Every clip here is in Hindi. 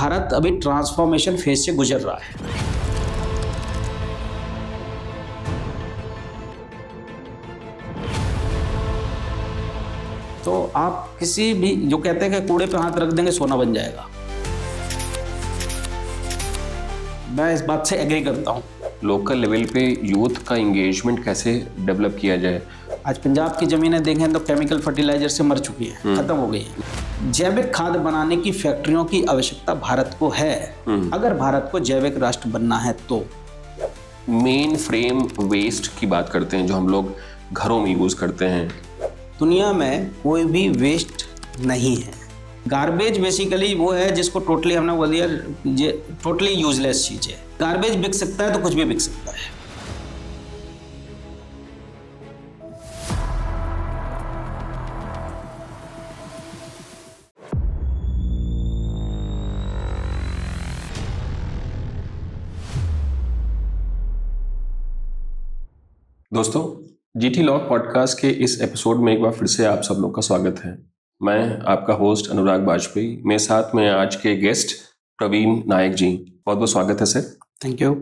भारत अभी ट्रांसफॉर्मेशन फेज से गुजर रहा है। तो आप किसी भी, जो कहते हैं कि कूड़े पे हाथ रख देंगे सोना बन जाएगा, मैं इस बात से एग्री करता हूँ। लोकल लेवल पे यूथ का एंगेजमेंट कैसे डेवलप किया जाए? आज पंजाब की ज़मीनें देखें तो केमिकल फर्टिलाइजर से मर चुकी हैं, खत्म हो गई हैं। जैविक खाद बनाने की फैक्ट्रियों की आवश्यकता भारत को है, अगर भारत को जैविक राष्ट्र बनना है तो। मेन फ्रेम वेस्ट की बात करते हैं जो हम लोग घरों में यूज करते हैं। दुनिया में कोई भी वेस्ट नहीं है। गार्बेज बेसिकली वो है जिसको टोटली हमने बोल दिया ये टोटली यूजलेस चीज है। गार्बेज बिक सकता है तो कुछ भी बिक सकता है। दोस्तों, जीटी लॉग पॉडकास्ट के इस एपिसोड में एक बार फिर से आप सब लोग का स्वागत है। मैं आपका होस्ट अनुराग वाजपेयी, मेरे साथ में आज के गेस्ट प्रवीण नायक जी। बहुत बहुत स्वागत है sir. Thank you.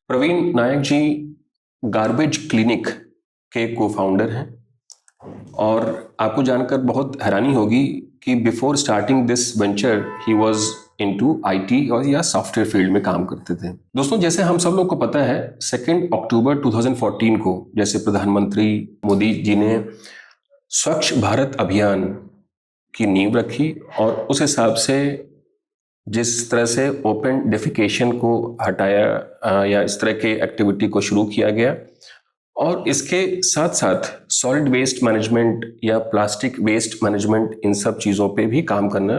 Praveen Nayak ji garbage clinic के को फाउंडर हैं और आपको जानकर बहुत हैरानी होगी कि before starting this venture he was into IT और या सॉफ्टवेयर फील्ड में काम करते थे। दोस्तों, जैसे हम सब लोग को पता है 2 अक्टूबर 2014 को जैसे प्रधानमंत्री मोदी जी ने स्वच्छ भारत अभियान की नींव रखी और उस हिसाब से जिस तरह से ओपन डेफिकेशन को हटाया या इस तरह के एक्टिविटी को शुरू किया गया और इसके साथ साथ सॉलिड वेस्ट मैनेजमेंट या प्लास्टिक वेस्ट मैनेजमेंट, इन सब चीज़ों पे भी काम करना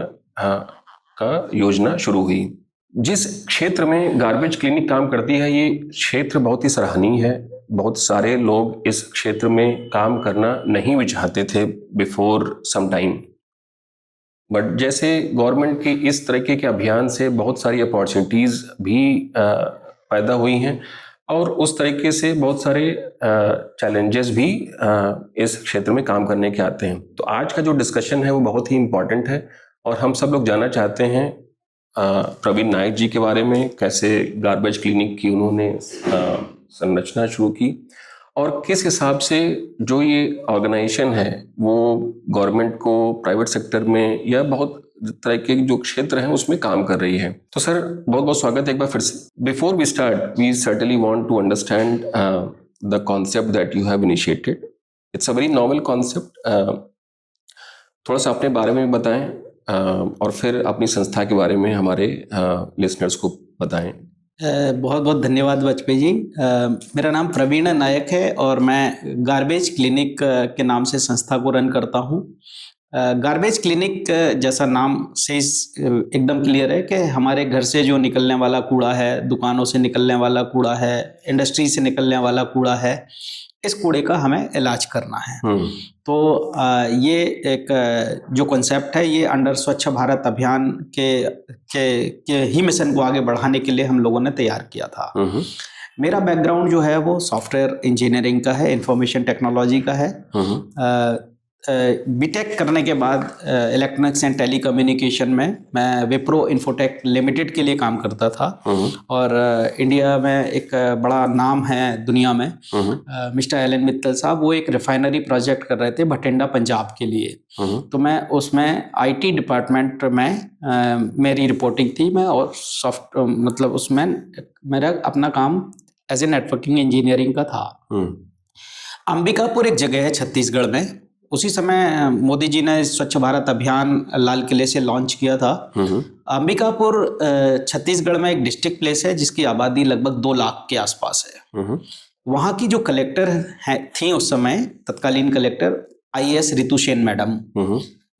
का योजना शुरू हुई। जिस क्षेत्र में गार्बेज क्लिनिक काम करती है ये क्षेत्र बहुत ही सराहनीय है। बहुत सारे लोग इस क्षेत्र में काम करना नहीं भी चाहते थे बिफोर सम टाइम, बट जैसे गवर्नमेंट के इस तरीके के अभियान से बहुत सारी अपॉर्चुनिटीज़ भी पैदा हुई हैं और उस तरीके से बहुत सारे चैलेंजेस भी इस क्षेत्र में काम करने के आते हैं। तो आज का जो डिस्कशन है वो बहुत ही इम्पॉर्टेंट है और हम सब लोग जानना चाहते हैं प्रवीण नायक जी के बारे में, कैसे गार्बेज क्लिनिक की उन्होंने संरचना शुरू की और किस हिसाब से जो ये ऑर्गेनाइजेशन है वो गवर्नमेंट को, प्राइवेट सेक्टर में या बहुत तरह के जो क्षेत्र हैं उसमें काम कर रही है। तो सर बहुत बहुत स्वागत है एक बार फिर से। Before we start we certainly want to understand the concept that you have initiated. It's a very novel concept. थोड़ा सा अपने बारे में बताएं और फिर अपनी संस्था के बारे में हमारे लिसनर्स को बताएं। बहुत बहुत धन्यवाद वाजपेयी जी। मेरा नाम प्रवीण नायक है और मैं गार्बेज क्लिनिक के नाम से संस्था को रन करता हूँ। गार्बेज क्लिनिक जैसा नाम से एकदम क्लियर है कि हमारे घर से जो निकलने वाला कूड़ा है, दुकानों से निकलने वाला कूड़ा है, इंडस्ट्री से निकलने वाला कूड़ा है, इस कूड़े का हमें इलाज करना है। तो ये एक जो कॉन्सेप्ट है ये अंडर स्वच्छ भारत अभियान के ही मिशन को आगे बढ़ाने के लिए हम लोगों ने तैयार किया था। मेरा बैकग्राउंड जो है वो सॉफ्टवेयर इंजीनियरिंग का है, इंफॉर्मेशन टेक्नोलॉजी का है। बीटेक करने के बाद इलेक्ट्रॉनिक्स एंड टेलीकम्युनिकेशन में मैं विप्रो इन्फोटेक लिमिटेड के लिए काम करता था और इंडिया में एक बड़ा नाम है दुनिया में, मिस्टर एलन मित्तल साहब, वो एक रिफाइनरी प्रोजेक्ट कर रहे थे भटिंडा पंजाब के लिए। तो मैं उसमें आईटी डिपार्टमेंट में मेरी रिपोर्टिंग थी, मैं और मतलब उसमें मेरा अपना काम एज ए नेटवर्किंग इंजीनियरिंग का था। अंबिकापुर एक जगह है छत्तीसगढ़ में, उसी समय मोदी जी ने स्वच्छ भारत अभियान लाल किले से लॉन्च किया था। अंबिकापुर छत्तीसगढ़ में एक डिस्ट्रिक्ट प्लेस है जिसकी आबादी लगभग 2 लाख के आसपास है। वहाँ की जो कलेक्टर थी उस समय, तत्कालीन collector IAS Ritu Sen madam.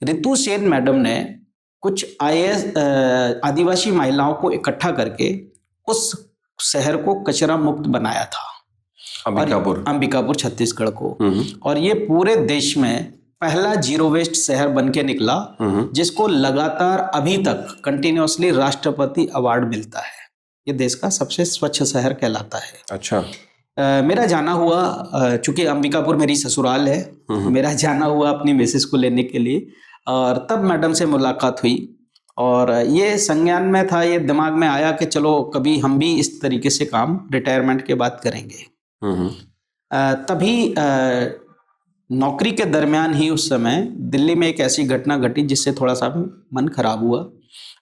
Ritu Sen madam ने कुछ आईएएस आदिवासी महिलाओं को इकट्ठा करके उस शहर को कचरा मुक्त बनाया था, अंबिकापुर छत्तीसगढ़ को। और ये पूरे देश में पहला जीरो वेस्ट शहर बन के निकला जिसको लगातार अभी तक कंटिन्यूअसली राष्ट्रपति अवार्ड मिलता है। ये देश का सबसे स्वच्छ शहर कहलाता है। अच्छा। मेरा जाना हुआ, चूंकि अंबिकापुर मेरी ससुराल है, मेरा जाना हुआ अपनी मिसेस को लेने के लिए और तब मैडम से मुलाकात हुई और ये संज्ञान में था, ये दिमाग में आया कि चलो कभी हम भी इस तरीके से काम रिटायरमेंट के बाद करेंगे। तभी नौकरी के दरमियान ही उस समय दिल्ली में एक ऐसी घटना घटी जिससे थोड़ा सा मन खराब हुआ।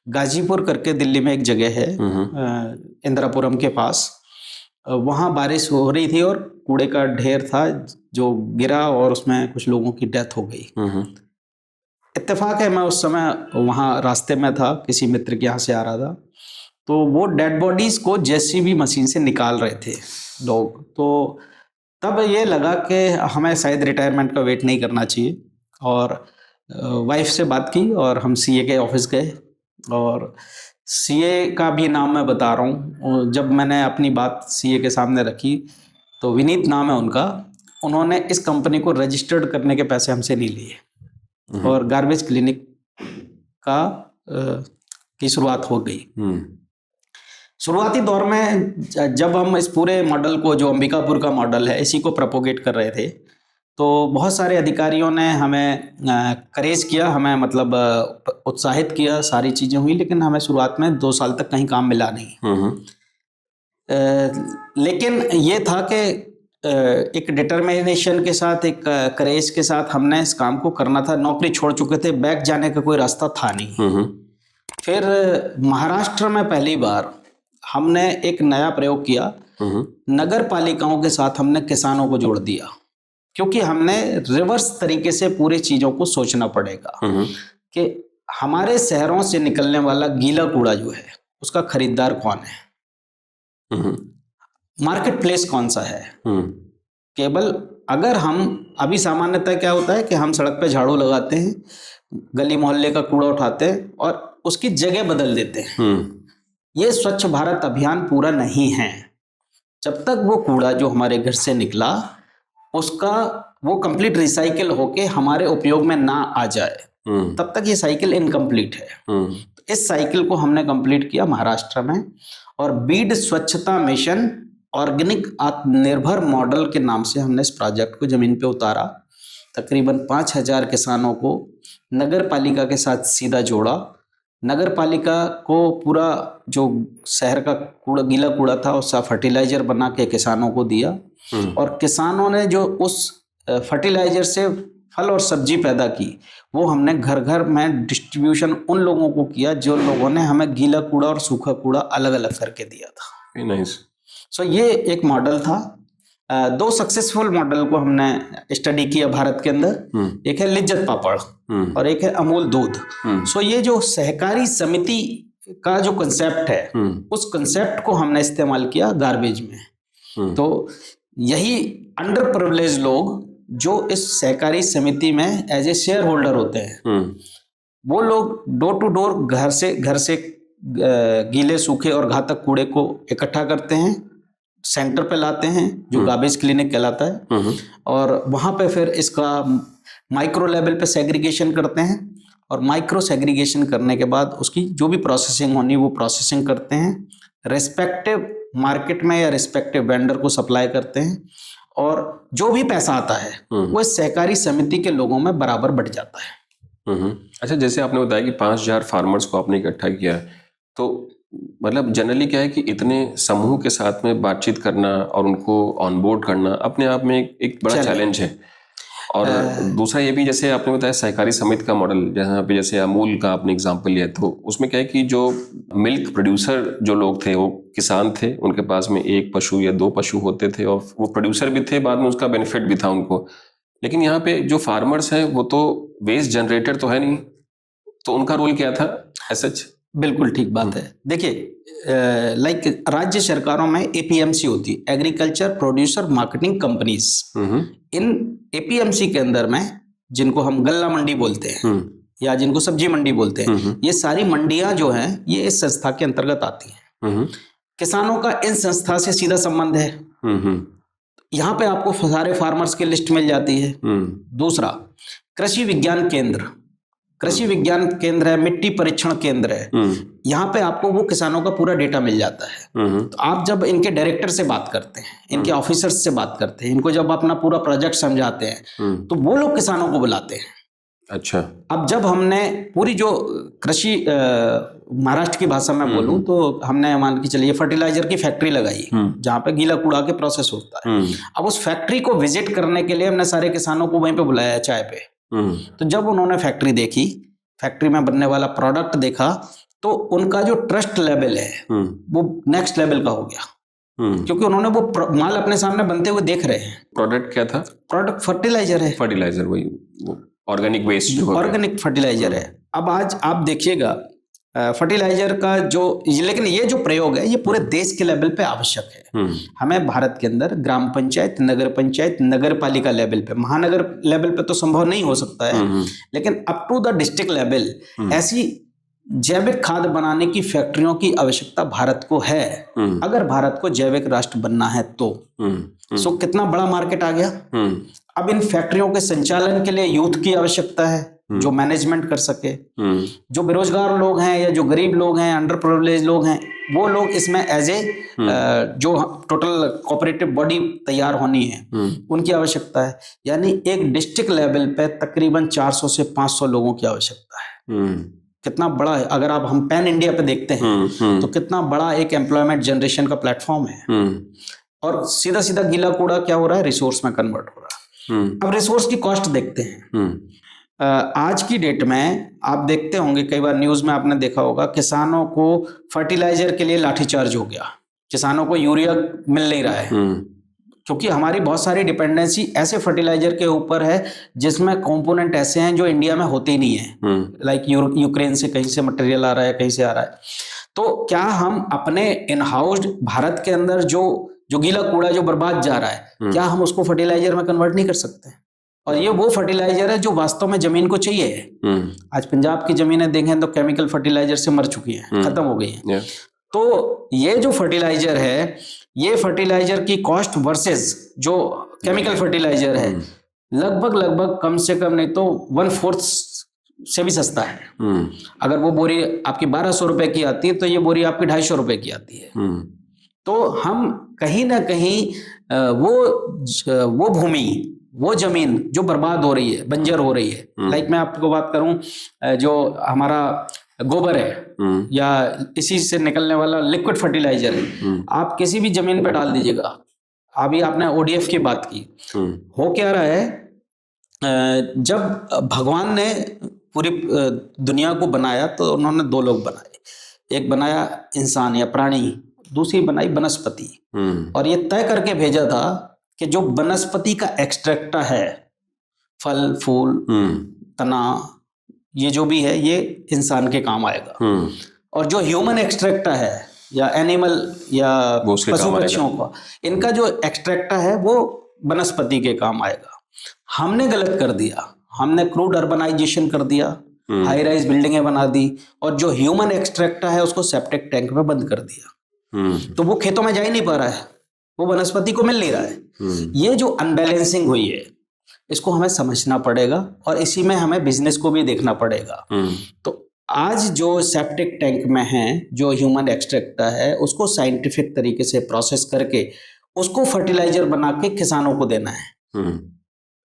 गाजीपुर करके दिल्ली में एक जगह है इंदिरापुरम के पास, वहाँ बारिश हो रही थी और कूड़े का ढेर था जो गिरा और उसमें कुछ लोगों की डेथ हो गई। इत्तेफाक है मैं उस समय वहाँ रास्ते में था, किसी मित्र के यहाँ से आ रहा था, तो वो डेड बॉडीज को जेसीबी मशीन से निकाल रहे थे लोग। तो तब ये लगा कि हमें शायद रिटायरमेंट का वेट नहीं करना चाहिए, और वाइफ से बात की और हम सीए के ऑफिस गए। और सीए का भी नाम मैं बता रहा हूँ, जब मैंने अपनी बात सीए के सामने रखी तो विनीत नाम है उनका, उन्होंने इस कंपनी को रजिस्टर्ड करने के पैसे हमसे नहीं लिए और गार्बेज क्लिनिक का की शुरुआत हो गई। शुरुआती दौर में जब हम इस पूरे मॉडल को, जो अंबिकापुर का मॉडल है, इसी को प्रोपोगेट कर रहे थे, तो बहुत सारे अधिकारियों ने हमें करेज किया, हमें मतलब उत्साहित किया, सारी चीज़ें हुई, लेकिन हमें शुरुआत में 2 साल तक कहीं काम मिला नहीं। लेकिन ये था कि एक डिटर्मिनेशन के साथ, एक करेज के साथ हमने इस काम को करना था। नौकरी छोड़ चुके थे, बैक जाने का कोई रास्ता था नहीं। फिर महाराष्ट्र में पहली बार हमने एक नया प्रयोग किया, नगर पालिकाओं के साथ हमने किसानों को जोड़ दिया, क्योंकि हमने रिवर्स तरीके से पूरी चीज़ों को सोचना पड़ेगा कि हमारे शहरों से निकलने वाला गीला कूड़ा जो है उसका खरीदार कौन है, मार्केट प्लेस कौन सा है। केवल अगर हम, अभी सामान्यतः क्या होता है कि हम सड़क पे झाड़ू लगाते हैं, गली मोहल्ले का कूड़ा उठाते हैं और उसकी जगह बदल देते हैं। ये स्वच्छ भारत अभियान पूरा नहीं है। जब तक वो कूड़ा जो हमारे घर से निकला उसका वो कंप्लीट रिसाइकिल होके हमारे उपयोग में ना आ जाए, तब तक ये साइकिल इनकम्प्लीट है। इस साइकिल को हमने कंप्लीट किया महाराष्ट्र में, और बीड स्वच्छता मिशन ऑर्गेनिक आत्मनिर्भर मॉडल के नाम से हमने इस प्रोजेक्ट को जमीन पे उतारा। तकरीबन 5000 किसानों को नगर पालिका के साथ सीधा जोड़ा। नगर पालिका को पूरा जो शहर का कूड़ा, गीला कूड़ा था, उसका फर्टिलाइजर बना के किसानों को दिया, और किसानों ने जो उस फर्टिलाइजर से फल और सब्जी पैदा की, वो हमने घर घर में डिस्ट्रीब्यूशन उन लोगों को किया जो लोगों ने हमें गीला कूड़ा और सूखा कूड़ा अलग अलग करके दिया था। नाइस। सो ये एक मॉडल था। 2 सक्सेसफुल मॉडल को हमने स्टडी किया भारत के अंदर। एक है लिज्जत पापड़ और एक है अमूल दूध। सो ये जो सहकारी समिति का जो कंसेप्ट है, उस कंसेप्ट को हमने इस्तेमाल किया गार्बेज में। तो यही अंडर प्रिविलेज लोग जो इस सहकारी समिति में एज ए शेयर होल्डर होते हैं, वो लोग डोर टू डोर घर से गीले, सूखे और घातक कूड़े को इकट्ठा करते हैं, सेंटर पे लाते हैं जो गार्बेज क्लिनिक कहलाता है, और वहाँ पे फिर इसका माइक्रो लेवल पे सेग्रीगेशन करते हैं, और माइक्रो सेग्रीगेशन करने के बाद उसकी जो भी प्रोसेसिंग होनी वो प्रोसेसिंग करते हैं, रेस्पेक्टिव मार्केट में या रेस्पेक्टिव वेंडर को सप्लाई करते हैं, और जो भी पैसा आता है वो सहकारी समिति के लोगों में बराबर बढ़ जाता है। अच्छा, जैसे आपने बताया कि 5000 फार्मर्स को आपने इकट्ठा किया है, तो मतलब जनरली क्या है कि इतने समूह के साथ में बातचीत करना और उनको ऑनबोर्ड करना अपने आप में एक बड़ा चैलेंज है। और दूसरा ये भी, जैसे आपने बताया सहकारी समिति का मॉडल, जहाँ पे जैसे अमूल का आपने एग्जांपल लिया, तो उसमें क्या है कि जो मिल्क प्रोड्यूसर जो लोग थे वो किसान थे, उनके पास में 1 पशु या 2 पशु होते थे, और वो प्रोड्यूसर भी थे, बाद में उसका बेनिफिट भी था उनको। लेकिन यहाँ पे जो फार्मर्स हैं वो तो वेस्ट जनरेटर तो है नहीं, तो उनका रोल क्या था सच? बिल्कुल ठीक बात है। देखिए, लाइक राज्य सरकारों में एपीएमसी होती है, एग्रीकल्चर प्रोड्यूसर मार्केटिंग कंपनीज। इन एपीएमसी के अंदर में, जिनको हम गल्ला मंडी बोलते हैं या जिनको सब्जी मंडी बोलते हैं, ये सारी मंडियां जो हैं ये इस संस्था के अंतर्गत आती हैं। किसानों का इन संस्था से सीधा संबंध है। यहाँ पे आपको सारे फार्मर्स की लिस्ट मिल जाती है। दूसरा, कृषि विज्ञान केंद्र है, मिट्टी परीक्षण केंद्र है, यहाँ पे आपको वो किसानों का पूरा डेटा मिल जाता है। तो आप जब इनके डायरेक्टर से बात करते हैं, इनके ऑफिसर्स से बात करते हैं, इनको जब अपना पूरा प्रोजेक्ट समझाते हैं, तो वो लोग किसानों को बुलाते हैं अच्छा। अब जब हमने पूरी जो कृषि महाराष्ट्र की भाषा में बोलूं तो हमने मान के चलिए फर्टिलाइजर की फैक्ट्री लगाई जहाँ पे गीला कूड़ा के प्रोसेस होता है। अब उस फैक्ट्री को विजिट करने के लिए हमने सारे किसानों को वहीं पे बुलाया चाय पे। तो जब उन्होंने फैक्ट्री देखी, फैक्ट्री में बनने वाला प्रोडक्ट देखा, तो उनका जो ट्रस्ट लेवल है वो नेक्स्ट लेवल का हो गया, क्योंकि उन्होंने वो माल अपने सामने बनते हुए देख रहे हैं। प्रोडक्ट क्या था? प्रोडक्ट फर्टिलाइजर है। फर्टिलाइजर, वही ऑर्गेनिक वेस्ट, ऑर्गेनिक फर्टिलाइजर है। अब आज आप देखिएगा फर्टिलाइजर का लेकिन ये जो प्रयोग है ये पूरे देश के लेवल पे आवश्यक है। हमें भारत के अंदर ग्राम पंचायत, नगर पंचायत, नगर पालिका लेवल पे, महानगर लेवल पे तो संभव नहीं हो सकता है, लेकिन up to the district level ऐसी जैविक खाद बनाने की फैक्ट्रियों की आवश्यकता भारत को है। अगर भारत को जैविक राष्ट्र बनना है तो सो कितना बड़ा मार्केट आ गया। अब इन फैक्ट्रियों के संचालन के लिए यूथ की आवश्यकता है जो मैनेजमेंट कर सके। जो बेरोजगार लोग हैं या जो गरीब लोग हैं, अंडर प्रिविलेज लोग हैं, वो लोग इसमें एज ए जो टोटल कोऑपरेटिव बॉडी तैयार होनी है उनकी आवश्यकता है। यानी एक डिस्ट्रिक्ट लेवल पे तकरीबन 400 से 500 लोगों की आवश्यकता है। कितना बड़ा है। अगर आप हम पैन इंडिया पे देखते हैं तो कितना बड़ा एक एम्प्लॉयमेंट जनरेशन का प्लेटफॉर्म है। और सीधा सीधा गीला कूड़ा क्या हो रहा है, रिसोर्स में कन्वर्ट हो रहा है। अब रिसोर्स की कॉस्ट देखते हैं। आज की डेट में आप देखते होंगे, कई बार न्यूज में आपने देखा होगा, किसानों को फर्टिलाइजर के लिए लाठीचार्ज हो गया, किसानों को यूरिया मिल नहीं रहा है, क्योंकि हमारी बहुत सारी डिपेंडेंसी ऐसे फर्टिलाइजर के ऊपर है जिसमें कंपोनेंट ऐसे हैं जो इंडिया में होते ही नहीं है। लाइक यूक्रेन से कहीं से मटेरियल आ रहा है, कहीं से आ रहा है। तो क्या हम अपने इन हाउस भारत के अंदर जो गीला कूड़ा जो बर्बाद जा रहा है, क्या हम उसको फर्टिलाइजर में कन्वर्ट नहीं कर सकते? और ये वो फर्टिलाइजर है जो वास्तव में जमीन को चाहिए है। आज पंजाब की जमीनें देखें तो केमिकल फर्टिलाइजर से मर चुकी हैं, खत्म हो गई हैं। तो ये जो फर्टिलाइजर है, ये फर्टिलाइजर की कॉस्ट वर्सेस जो केमिकल फर्टिलाइजर है लगभग कम से कम नहीं तो 1/4 से भी सस्ता है। अगर वो बोरी आपकी 1200 रुपए की आती है तो ये बोरी आपकी 250 रुपए की आती है। तो हम कहीं ना कहीं वो भूमि, वो जमीन जो बर्बाद हो रही है, बंजर हो रही है। लाइक मैं आपको बात करूं, जो हमारा गोबर है या इसी से निकलने वाला लिक्विड फर्टिलाइजर है, आप किसी भी जमीन पे डाल दीजिएगा। अभी आपने ODF की बात की, हो क्या रहा है, जब भगवान ने पूरी दुनिया को बनाया तो उन्होंने 2 लोग बनाए, एक बनाया इंसान या प्राणी, दूसरी बनाई वनस्पति। और ये तय करके भेजा था कि जो वनस्पति का एक्सट्रैक्ट है, फल फूल तना, ये जो भी है ये इंसान के काम आएगा। और जो ह्यूमन एक्सट्रैक्ट है या एनिमल या पशु पक्षियों का, इनका जो एक्सट्रैक्ट है वो वनस्पति के काम आएगा। हमने गलत कर दिया, हमने क्रूड अर्बनाइजेशन कर दिया, हाई राइज बिल्डिंगें बना दी, और जो ह्यूमन एक्सट्रैक्ट है उसको सेप्टिक टैंक में बंद कर दिया। तो वो खेतों में जा ही नहीं पा रहा है, वो वनस्पति को मिल नहीं रहा है। ये जो अनबैलेंसिंग हुई है इसको हमें समझना पड़ेगा और इसी में हमें बिजनेस को भी देखना पड़ेगा। तो आज जो सेप्टिक टैंक में है जो ह्यूमन एक्सट्रैक्ट है उसको साइंटिफिक तरीके से प्रोसेस करके उसको फर्टिलाइजर बना के किसानों को देना है।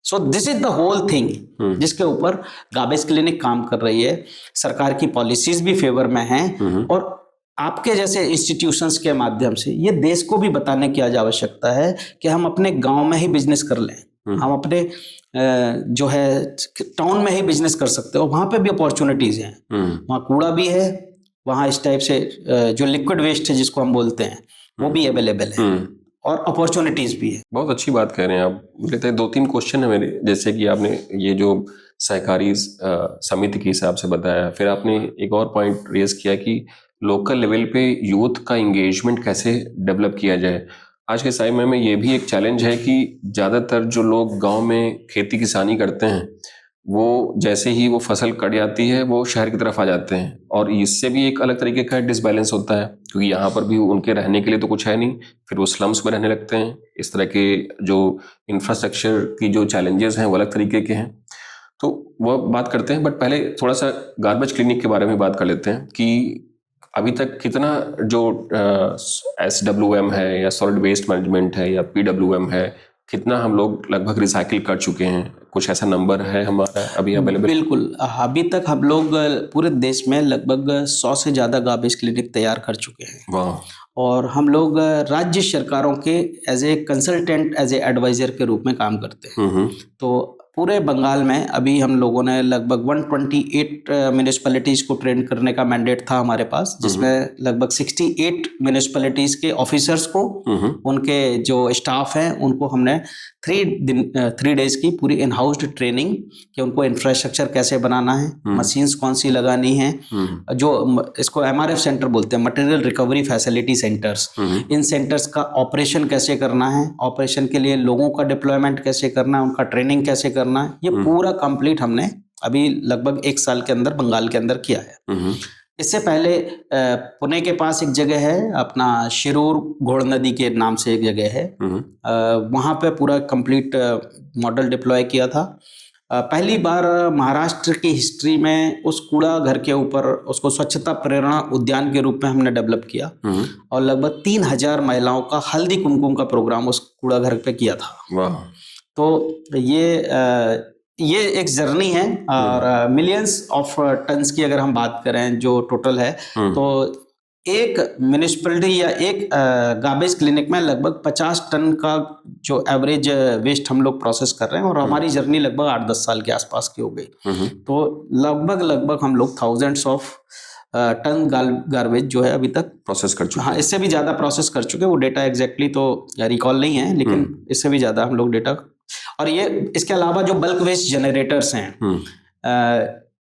So this is the whole thing जिसके ऊपर गार्बेज क्लिनिक काम कर रही है। सरकार की पॉलिसीज भी फेवर में हैं और आपके जैसे इंस्टीट्यूशंस के माध्यम से ये देश को भी बताने की आज आवश्यकता है कि हम अपने गांव में ही बिजनेस कर लें, हम अपने जो है टाउन में ही बिजनेस कर सकते हो, वहां पे भी अपॉर्चुनिटीज हैं, वहाँ कूड़ा भी है, वहाँ इस टाइप से जो लिक्विड वेस्ट है जिसको हम बोलते हैं वो भी अवेलेबल है और अपॉर्चुनिटीज भी है। बहुत अच्छी बात कह रहे हैं आप। मुझे 2-3 क्वेश्चन है मेरे, जैसे कि आपने ये जो सहकारी समिति के हिसाब से बताया, फिर आपने एक और पॉइंट रेज किया कि लोकल लेवल पे यूथ का इंगेजमेंट कैसे डेवलप किया जाए। आज के समय में ये भी एक चैलेंज है कि ज़्यादातर जो लोग गांव में खेती किसानी करते हैं वो जैसे ही वो फसल कट जाती है वो शहर की तरफ आ जाते हैं, और इससे भी एक अलग तरीके का डिसबैलेंस होता है क्योंकि यहाँ पर भी उनके रहने के लिए तो कुछ है नहीं, फिर वो स्लम्स में रहने लगते हैं। इस तरह के जो इंफ्रास्ट्रक्चर की जो चैलेंजेस हैं वो अलग तरीके के हैं, तो वो बात करते हैं। बट पहले थोड़ा सा गार्बेज क्लिनिक के बारे में बात कर लेते हैं कि अभी तक कितना जो SWM है या सॉलिड वेस्ट मैनेजमेंट है या PWM है, कितना हम लोग लगभग रिसाइकिल कर चुके हैं? कुछ ऐसा नंबर है हमारा अभी अवेलेबल? बिल्कुल, अभी तक हम लोग पूरे देश में लगभग 100 से ज़्यादा गार्बेज क्लिनिक तैयार कर चुके हैं। वाह। और हम लोग राज्य सरकारों के as a consultant, as a advisor के रूप में काम करते हैं। तो पूरे बंगाल में अभी हम लोगों ने लगभग 128 म्यूनिसिपैलिटीज़ को ट्रेन करने का मैंडेट था हमारे पास, जिसमें लगभग 68 म्यूनिसिपैलिटीज़ के ऑफिसर्स को, उनके जो स्टाफ हैं उनको हमने 3 डेज़ की पूरी इन हाउस ट्रेनिंग कि उनको इंफ्रास्ट्रक्चर कैसे बनाना है, मशीन्स कौन सी लगानी है, जो इसको MRF सेंटर बोलते हैं, मटेरियल रिकवरी फैसिलिटी सेंटर्स, इन सेंटर्स का ऑपरेशन कैसे करना है, ऑपरेशन के लिए लोगों का डिप्लॉयमेंट कैसे करना है, उनका ट्रेनिंग कैसे करना है, ये पूरा कंप्लीट हमने अभी लगभग 1 साल के अंदर बंगाल के अंदर किया है। इससे पहले पुणे के पास एक जगह है अपना शिरूर घोड़ नदी के नाम से एक जगह है, वहाँ पे पूरा कंप्लीट मॉडल डिप्लॉय किया था। पहली बार महाराष्ट्र की हिस्ट्री में उस कूड़ा घर के ऊपर उसको स्वच्छता प्रेरणा उद्यान के रूप में हमने डेवलप किया और लगभग 3000 महिलाओं का हल्दी कुमकुम का प्रोग्राम उस कूड़ा घर पे किया था। वाह। तो ये एक जर्नी है और मिलियंस ऑफ टन्स की अगर हम बात करें जो टोटल है, तो एक म्यूनिसिपैलिटी या एक गार्बेज क्लिनिक में लगभग 50 टन का जो एवरेज वेस्ट हम लोग प्रोसेस कर रहे हैं और हमारी जर्नी लगभग 8-10 साल के आसपास की हो गई। तो लगभग हम लोग थाउजेंड्स ऑफ टन गार्बेज जो है अभी तक प्रोसेस कर चुके हैं। हाँ, इससे भी ज़्यादा प्रोसेस कर चुके हैं। वो डेटा एग्जैक्टली तो रिकॉल नहीं है, लेकिन इससे भी ज़्यादा हम लोग डेटा। और ये इसके अलावा जो बल्क वेस्ट जनरेटर्स हैं,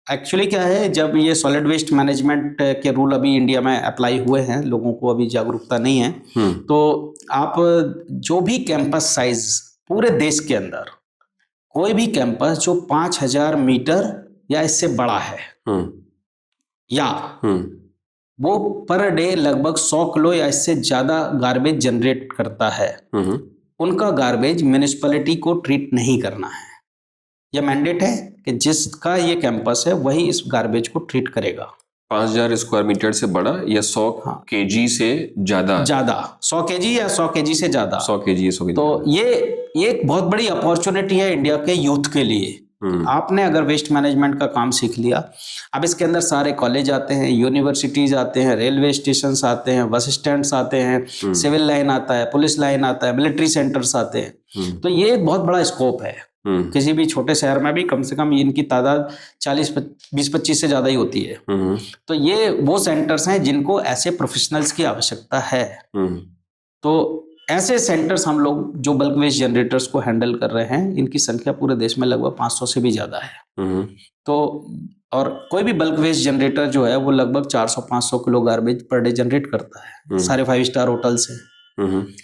एक्चुअली क्या है, जब ये सॉलिड वेस्ट मैनेजमेंट के रूल अभी इंडिया में अप्लाई हुए हैं, लोगों को अभी जागरूकता नहीं है, तो आप जो भी कैंपस साइज पूरे देश के अंदर कोई भी कैंपस जो 5000 मीटर या इससे बड़ा है या वो पर डे लगभग 100 किलो या इससे ज्यादा गार्बेज जनरेट करता है, उनका गार्बेज म्यूनिसिपैलिटी को ट्रीट नहीं करना है। यह मैंडेट है कि जिसका ये कैंपस है वही इस गार्बेज को ट्रीट करेगा। 5000 स्क्वायर मीटर से बड़ा या 100 केजी से ज्यादा 100 केजी या 100 केजी से ज्यादा 100 केजी 100 केजी। तो ये एक बहुत बड़ी अपॉर्चुनिटी है इंडिया के यूथ के लिए। आपने अगर वेस्ट मैनेजमेंट का काम सीख लिया, अब इसके अंदर सारे कॉलेज आते हैं, यूनिवर्सिटीज आते हैं, रेलवे स्टेशन आते हैं, बस स्टैंड आते हैं, सिविल लाइन आता है, पुलिस लाइन आता है, मिलिट्री सेंटर्स आते हैं। तो ये एक बहुत बड़ा स्कोप है। किसी भी छोटे शहर में भी कम से कम इनकी तादाद 20-25 से ज्यादा ही होती है। तो ये वो सेंटर्स हैं जिनको ऐसे प्रोफेशनल्स की आवश्यकता है। तो ऐसे सेंटर्स हम लोग जो बल्क वेस्ट जनरेटर्स को हैंडल कर रहे हैं, इनकी संख्या पूरे देश में लगभग 500 से भी ज्यादा है। तो और कोई भी बल्क वेस्ट जनरेटर जो है वो लगभग 400-500 kilo garbage per day generate करता है, सारे 5 स्टार होटल से।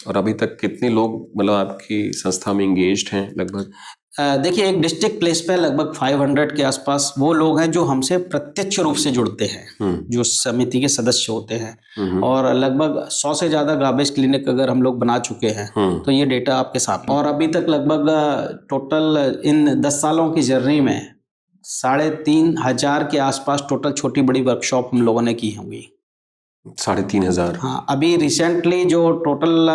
और अभी तक कितने लोग मतलब आपकी संस्था में एंगेज्ड हैं लगभग? देखिए, एक डिस्ट्रिक्ट प्लेस पे लगभग 500 के आसपास वो लोग हैं जो हमसे प्रत्यक्ष रूप से जुड़ते हैं, जो समिति के सदस्य होते हैं। और लगभग 100 से ज्यादा गार्बेज क्लिनिक अगर हम लोग बना चुके हैं, तो ये डेटा आपके सामने। और अभी तक लगभग टोटल इन 10 सालों की जर्नी में 3500 के आसपास टोटल छोटी बड़ी वर्कशॉप हम लोगों ने की होंगी। 3500? हाँ, अभी रिसेंटली जो टोटल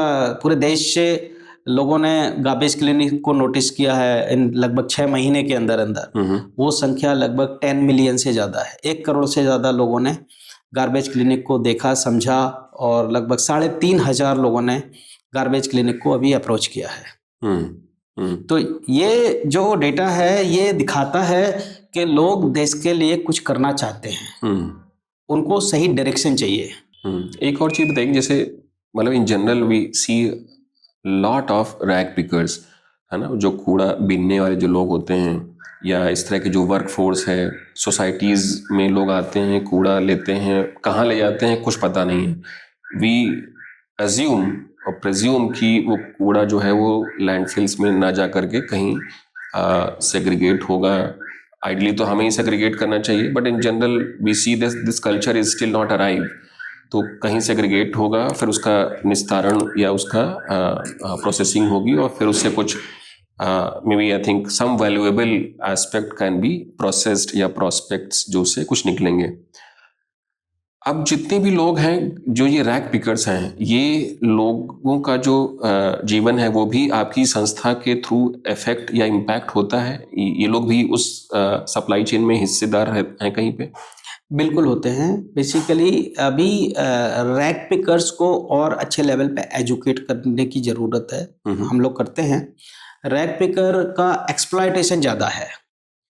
पूरे देश से लोगों ने गार्बेज क्लिनिक को नोटिस किया है इन लगभग 6 महीने के अंदर वो संख्या लगभग 10 मिलियन से ज्यादा है। 1 करोड़ से ज्यादा लोगों ने गार्बेज क्लिनिक को देखा, समझा, और लगभग 3500 लोगों ने गार्बेज क्लिनिक को अभी अप्रोच किया है। तो ये जो डेटा है ये दिखाता है कि लोग देश के लिए कुछ करना चाहते हैं, उनको सही डायरेक्शन चाहिए। एक और चीज बताइए, जैसे मतलब in general we see lot of rag pickers, है ना, जो कूड़ा बीनने वाले जो लोग होते हैं, या इस तरह के जो वर्क फोर्स है, सोसाइटीज़ में लोग आते हैं, कूड़ा लेते हैं, कहाँ ले जाते हैं कुछ पता नहीं है। वी अज्यूम और प्रेज्यूम कि वो कूड़ा जो है वो लैंडफिल्स में ना जा करके कहीं सेग्रीगेट होगा। आइडली तो हमें ही सेग्रीगेट करना चाहिए, but in general we see this culture is still not arrive. तो कहीं सेग्रीगेट होगा, फिर उसका निस्तारण या उसका प्रोसेसिंग होगी, और फिर उससे कुछ may be I think some valuable aspect can be processed या प्रोस्पेक्ट्स जो उससे कुछ निकलेंगे। अब जितने भी लोग हैं जो ये रैक पिकर्स हैं, ये लोगों का जो जीवन है वो भी आपकी संस्था के थ्रू इफेक्ट या इम्पैक्ट होता है? ये लोग भी उस सप्लाई चेन में हिस्सेदार हैं कहीं पे? बिल्कुल होते हैं। बेसिकली अभी रैक पिकर्स को और अच्छे लेवल पे एजुकेट करने की ज़रूरत है। हम लोग करते हैं। रैक पिकर का एक्सप्लॉयटेशन ज़्यादा है,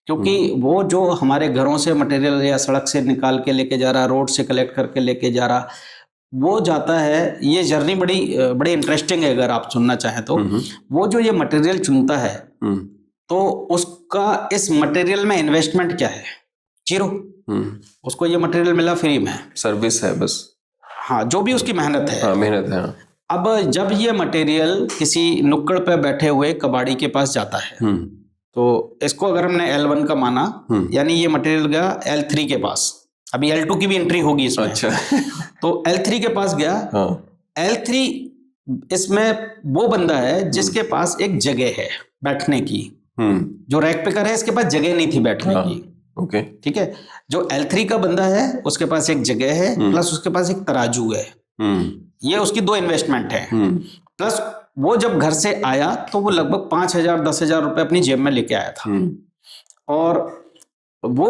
क्योंकि वो जो हमारे घरों से मटेरियल या सड़क से निकाल के लेके जा रहा, रोड से कलेक्ट करके लेके जा रहा, वो जाता है। ये जर्नी बड़ी इंटरेस्टिंग है अगर आप सुनना चाहें तो। वो जो ये मटेरियल चुनता है तो उसका इस मटेरियल में इन्वेस्टमेंट क्या है? जीरो। उसको ये मटेरियल मिला फ्री में, सर्विस है बस। हाँ, जो भी उसकी मेहनत है। हाँ, मेहनत है। अब जब ये मटेरियल किसी नुक्कड़ पे बैठे हुए कबाड़ी के पास जाता है, तो इसको अगर हमने L1 का माना, यानी ये मटेरियल गया L3 के पास। अभी L2 की भी एंट्री होगी इसमें। अच्छा। तो L3 के पास गया। हाँ। L3 इसमें वो बंदा है जिसके पास एक जगह है बैठने की। जो रैक पिकर है इसके पास जगह नहीं थी बैठने की। ओके, ठीक है। जो L3 का बंदा है उसके पास एक जगह है, प्लस उसके पास एक तराजू है। ये उसकी दो इन्वेस्टमेंट है। प्लस वो जब घर से आया तो वो लगभग 5,000 10,000 रुपए अपनी जेब में लेके आया था, और वो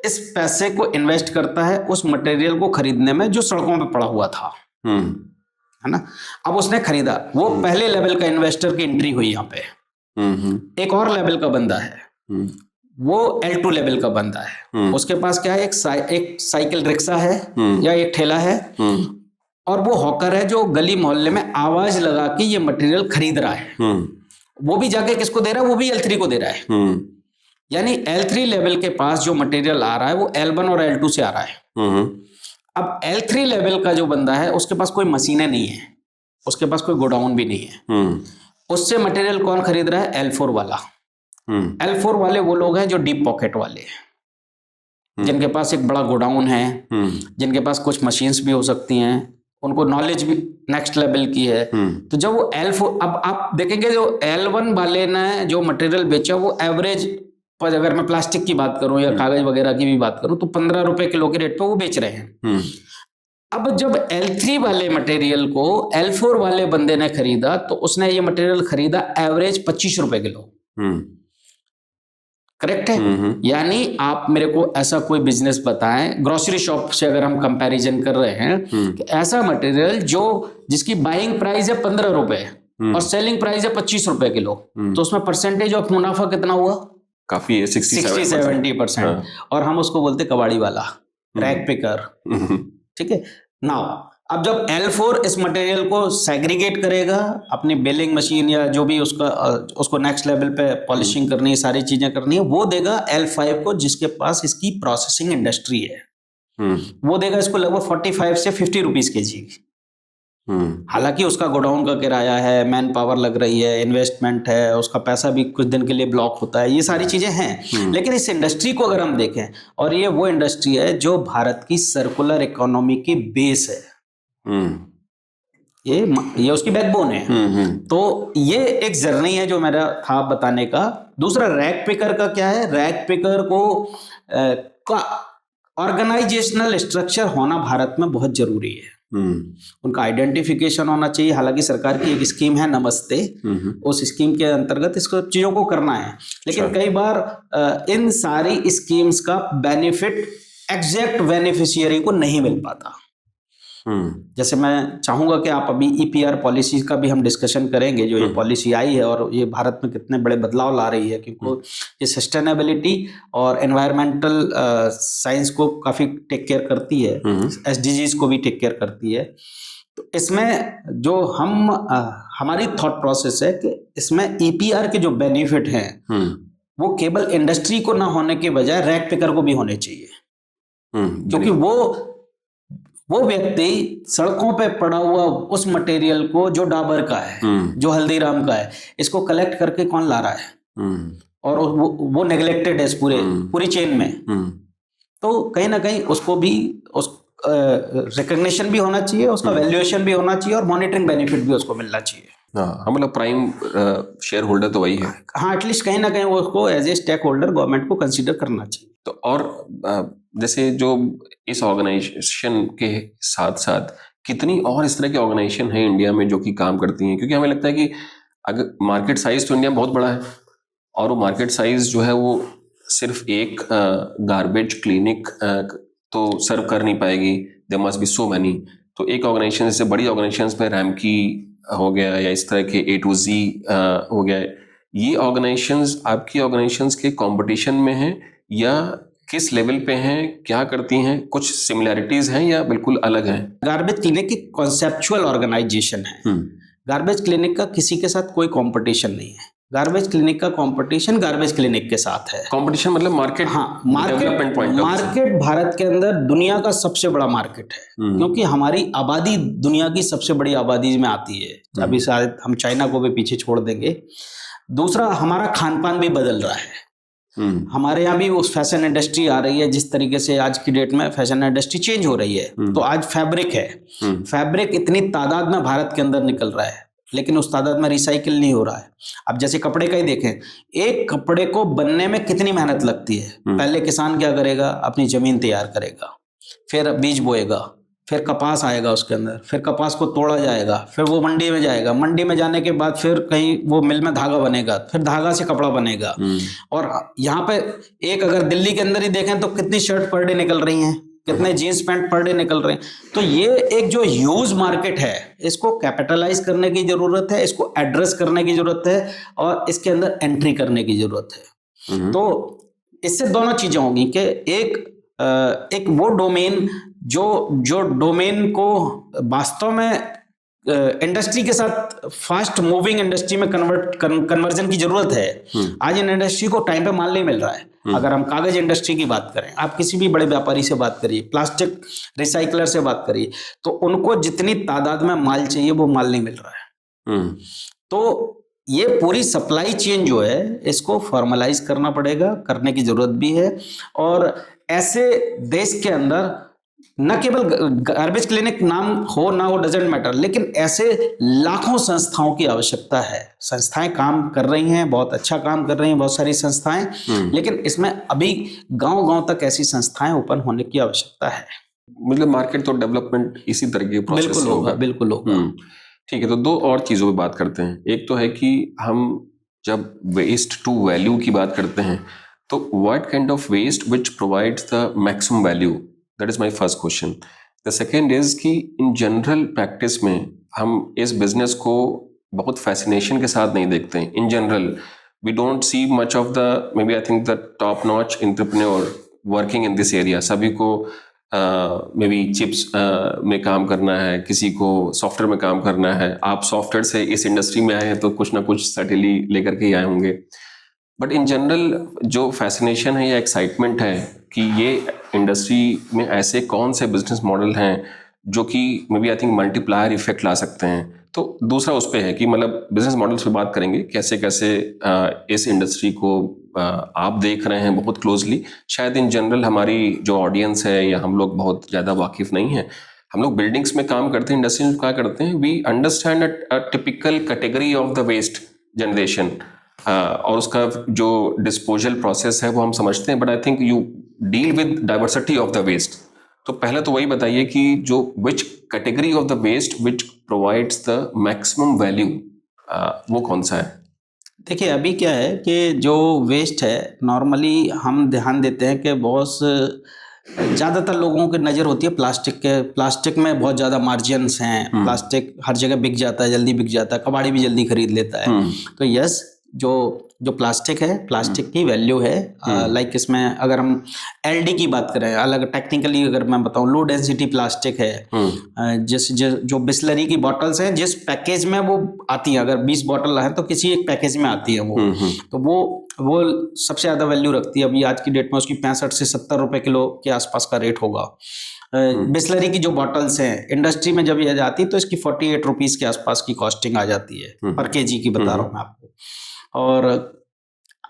इस पैसे को इन्वेस्ट करता है उस मटेरियल को खरीदने में जो सड़कों पे पड़ा हुआ था, है ना। अब उसने खरीदा, वो पहले लेवल का इन्वेस्टर की एंट्री हुई यहाँ पे। एक और लेवल का बंदा है, वो L2 लेवल का बंदा है। उसके पास क्या है? एक साइकिल रिक्शा है या एक ठेला है, और वो हॉकर है जो गली मोहल्ले में आवाज लगा के ये मटेरियल खरीद रहा है। वो भी जाके किसको दे रहा है? वो भी L3 को दे रहा है। यानी L3 लेवल के पास जो मटेरियल आ रहा है वो L1 और L2 से आ रहा है। अब L3 लेवल का जो बंदा है उसके पास कोई मशीनें नहीं है, उसके पास कोई गोडाउन भी नहीं है। उससे मटेरियल कौन खरीद रहा है? L4 वाला। L4 वाले वो लोग हैं जो डीप पॉकेट वाले हैं, जिनके पास एक बड़ा गोडाउन है, जिनके पास कुछ मशीन्स भी हो सकती हैं, उनको नॉलेज भी नेक्स्ट लेवल की है। तो जब वो L4, अब आप देखेंगे जो L1 वाले ने जो मटेरियल बेचा वो एवरेज पर, अगर मैं प्लास्टिक की बात करूं या कागज वगैरह की भी बात करूं, तो 15 रुपए किलो के रेट पे वो बेच रहे हैं। अब जब L3 वाले मटेरियल को L4 वाले बंदे ने खरीदा तो उसने ये मटेरियल खरीदा एवरेज 25 रुपए किलो। करेक्ट है। यानी आप मेरे को ऐसा कोई बिजनेस बताएं, ग्रोसरी शॉप से अगर हम कंपैरिजन कर रहे हैं, कि ऐसा मटेरियल जिसकी बाइंग प्राइस है 15 रुपए और सेलिंग प्राइस है 25 रुपए किलो, तो उसमें परसेंटेज ऑफ मुनाफा कितना हुआ? काफी है, 60-70%। और हम उसको बोलते कबाड़ी वाला, रैक पिकर। ठीक है। नाउ अब जब L4 इस मटेरियल को सेग्रीगेट करेगा, अपनी बेलिंग मशीन या जो भी उसको नेक्स्ट लेवल पे पॉलिशिंग करनी है, सारी चीजें करनी है, वो देगा L5 को, जिसके पास इसकी प्रोसेसिंग इंडस्ट्री है। वो देगा इसको लगभग 45 से 50 रुपीज kg। हालांकि उसका गोडाउन का किराया है, मैन पावर लग रही है, इन्वेस्टमेंट है, उसका पैसा भी कुछ दिन के लिए ब्लॉक होता है, ये सारी चीजें हैं। लेकिन इस इंडस्ट्री को अगर हम देखें, और ये वो इंडस्ट्री है जो भारत की सर्कुलर इकोनॉमी की बेस है, ये उसकी बैकबोन है। तो ये एक जर्नी है जो मेरा था बताने का। दूसरा रैक पिकर का क्या है? रैक पिकर को ऑर्गेनाइजेशनल स्ट्रक्चर होना भारत में बहुत जरूरी है। उनका आइडेंटिफिकेशन होना चाहिए। हालांकि सरकार की एक स्कीम है नमस्ते, उस स्कीम के अंतर्गत इसको चीजों को करना है, लेकिन कई बार इन सारी स्कीम्स का बेनिफिट एग्जैक्ट बेनिफिशियरी को नहीं मिल पाता। जैसे मैं चाहूंगा कि आप अभी EPR पॉलिसी का भी हम डिस्कशन करेंगे, जो ये पॉलिसी आई है और ये भारत में कितने बड़े बदलाव ला रही है, क्योंकि ये सस्टेनेबिलिटी और एनवायरमेंटल साइंस को काफी टेक केयर करती है, SDGs को भी टेक केयर करती है। तो इसमें जो हमारी थॉट प्रोसेस है कि इसमें EPR के जो बेनिफिट हैं वो केवल इंडस्ट्री को ना होने के बजाय रैक पिकर को भी होने चाहिए, क्योंकि वो व्यक्ति सड़कों पे पड़ा हुआ उस मटेरियल को, जो डाबर का है, जो हल्दीराम का है, इसको कलेक्ट करके कौन ला रहा है, और वो नेग्लेक्टेड है इस पूरी चेन में। तो कहीं ना कहीं उसको भी रिकग्निशन भी होना चाहिए, उसका वैल्यूएशन भी होना चाहिए, और मॉनिटरिंग बेनिफिट भी उसको मिलना चाहिए। हाँ, मतलब प्राइम शेयर होल्डर तो वही है। हाँ, एटलीस्ट कहीं ना कहीं उसको as a stakeholder government को कंसीडर करना चाहिए। तो और जैसे जो इस ऑर्गेनाइजेशन के साथ साथ कितनी और इस तरह की ऑर्गेनाइजेशन है इंडिया में जो कि काम करती हैं? क्योंकि हमें लगता है कि अगर मार्केट साइज तो इंडिया में बहुत बड़ा है, और वो मार्केट साइज जो है वो सिर्फ एक गार्बेज क्लिनिक तो सर्व कर नहीं पाएगी, there must be so many. तो एक ऑर्गेनाइजेशन जैसे बड़ी ऑर्गेनाइजेशंस में रैमकी हो गया या इस तरह के A to Z हो गया, ये ऑर्गेनाइजेशंस आपकी ऑर्गेनाइजेशंस के कंपटीशन में हैं या किस लेवल पे हैं, क्या करती हैं, कुछ सिमिलैरिटीज हैं या बिल्कुल अलग हैं? गार्बेज क्लिनिक एक कॉन्सेप्चुअल ऑर्गेनाइजेशन है। गार्बेज क्लिनिक का किसी के साथ कोई कंपटीशन नहीं है। गार्बेज क्लिनिक का कंपटीशन गार्बेज क्लिनिक के साथ है। कंपटीशन मतलब मार्केट? हाँ, डेवलपमेंट पॉइंट। मार्केट भारत के अंदर दुनिया का सबसे बड़ा मार्केट है, क्योंकि हमारी आबादी दुनिया की सबसे बड़ी आबादी में आती है। अभी शायद हम चाइना को भी पीछे छोड़ देंगे। दूसरा, हमारा खान पान भी बदल रहा है। हमारे यहाँ भी उस फैशन इंडस्ट्री आ रही है, जिस तरीके से आज की डेट में फैशन इंडस्ट्री चेंज हो रही है। तो आज फैब्रिक है, फैब्रिक इतनी तादाद में भारत के अंदर निकल रहा है, लेकिन उस तादाद में रिसाइकिल नहीं हो रहा है। अब जैसे कपड़े का ही देखें, एक कपड़े को बनने में कितनी मेहनत लगती है। पहले किसान क्या करेगा, अपनी जमीन तैयार करेगा, फिर बीज बोएगा, फिर कपास आएगा उसके अंदर, फिर कपास को तोड़ा जाएगा, फिर वो मंडी में जाएगा, मंडी में जाने के बाद फिर कहीं वो मिल में धागा बनेगा, फिर धागा से कपड़ा बनेगा। और यहाँ पे एक अगर दिल्ली के अंदर ही देखें तो कितनी शर्ट पर डे निकल रही हैं, कितने जीन्स पैंट पर डे निकल रहे हैं। तो ये एक जो ह्यूज मार्केट है, इसको कैपिटलाइज करने की जरूरत है, इसको एड्रेस करने की जरूरत है, और इसके अंदर एंट्री करने की जरूरत है। तो इससे दोनों चीजें होंगी कि एक वो डोमेन जो डोमेन को वास्तव में इंडस्ट्री के साथ फास्ट मूविंग इंडस्ट्री में कन्वर्जन की जरूरत है। आज इन इंडस्ट्री को टाइम पे माल नहीं मिल रहा है। अगर हम कागज इंडस्ट्री की बात करें, आप किसी भी बड़े व्यापारी से बात करिए, प्लास्टिक रिसाइकलर से बात करिए, तो उनको जितनी तादाद में माल चाहिए वो माल नहीं मिल रहा है। तो ये पूरी सप्लाई चेन जो है, इसको फॉर्मलाइज करना पड़ेगा, करने की जरूरत भी है। और ऐसे देश के अंदर न केवल गार्बेज क्लिनिक नाम हो ना हो डजेंट मैटर, लेकिन ऐसे लाखों संस्थाओं की आवश्यकता है। संस्थाएं काम कर रही हैं, बहुत अच्छा काम कर रही हैं बहुत सारी संस्थाएं, लेकिन इसमें अभी गांव-गांव तक ऐसी संस्थाएं ओपन होने की आवश्यकता है। मतलब मार्केट तो डेवलपमेंट इसी तरह के प्रोसेस बिल्कुल होगा, बिल्कुल होगा। ठीक है, तो दो और चीजों पे बात करते हैं। एक तो है कि हम जब वेस्ट टू वैल्यू की बात करते हैं, तो what kind of waste which provides the maximum value, that is my first question. The second is कि इन जनरल प्रैक्टिस में हम इस बिजनेस को बहुत फैसिनेशन के साथ नहीं देखते हैं। In general we don't see much of the, may be I think the top notch entrepreneur working in this area. सभी को मे बी चिप्स में काम करना है, किसी को सॉफ्टवेयर में काम करना है। आप सॉफ्टवेयर से इस इंडस्ट्री में आए हैं तो कुछ ना कुछ सर्टेनली लेकर के ही आए होंगे। बट इन जनरल जो फैसिनेशन है या एक्साइटमेंट है कि ये इंडस्ट्री में ऐसे कौन से बिजनेस मॉडल हैं जो कि may B I think multiplier effect ला सकते हैं। तो दूसरा उस पे है कि मतलब बिजनेस मॉडल्स पे बात करेंगे, कैसे कैसे इस इंडस्ट्री को आप देख रहे हैं बहुत क्लोजली। शायद इन जनरल हमारी जो ऑडियंस है या हम लोग बहुत ज़्यादा वाकिफ नहीं है। हम लोग बिल्डिंग्स में काम करते हैं, इंडस्ट्री में क्या करते हैं, we understand a typical category of the waste generation, और उसका जो डिस्पोजल प्रोसेस है वो हम समझते हैं। But I think you deal with diversity of the waste. तो पहले तो वही बताइए कि जो which category of the waste which provides the maximum value, वो कौन सा है? देखिए, अभी क्या है कि जो वेस्ट है, नॉर्मली हम ध्यान देते हैं कि बहुत ज़्यादातर लोगों की नज़र होती है प्लास्टिक में बहुत ज़्यादा मार्जिन्स हैं। प्लास्टिक हर जगह बिक जाता है, जल्दी बिक जाता है, कबाड़ी भी जल्दी खरीद लेता है। तो यस, जो प्लास्टिक है, प्लास्टिक की वैल्यू है। लाइक इसमें अगर हम एलडी की बात करें, अलग टेक्निकली अगर मैं बताऊं, लो डेंसिटी प्लास्टिक है। जो बिस्लरी की बॉटल्स हैं, जिस पैकेज में वो आती है, अगर 20 बॉटल है तो किसी एक पैकेज में आती है वो, तो वो सबसे ज़्यादा वैल्यू रखती है। अभी आज की डेट में उसकी 65 से 70 रुपए किलो के आसपास का रेट होगा। बिस्लरी की जो बॉटल्स हैं, इंडस्ट्री में जब ये जाती है तो इसकी 48 रुपीज़ के आसपास की कॉस्टिंग आ जाती है, पर केजी की बता रहा हूँ मैं आपको। और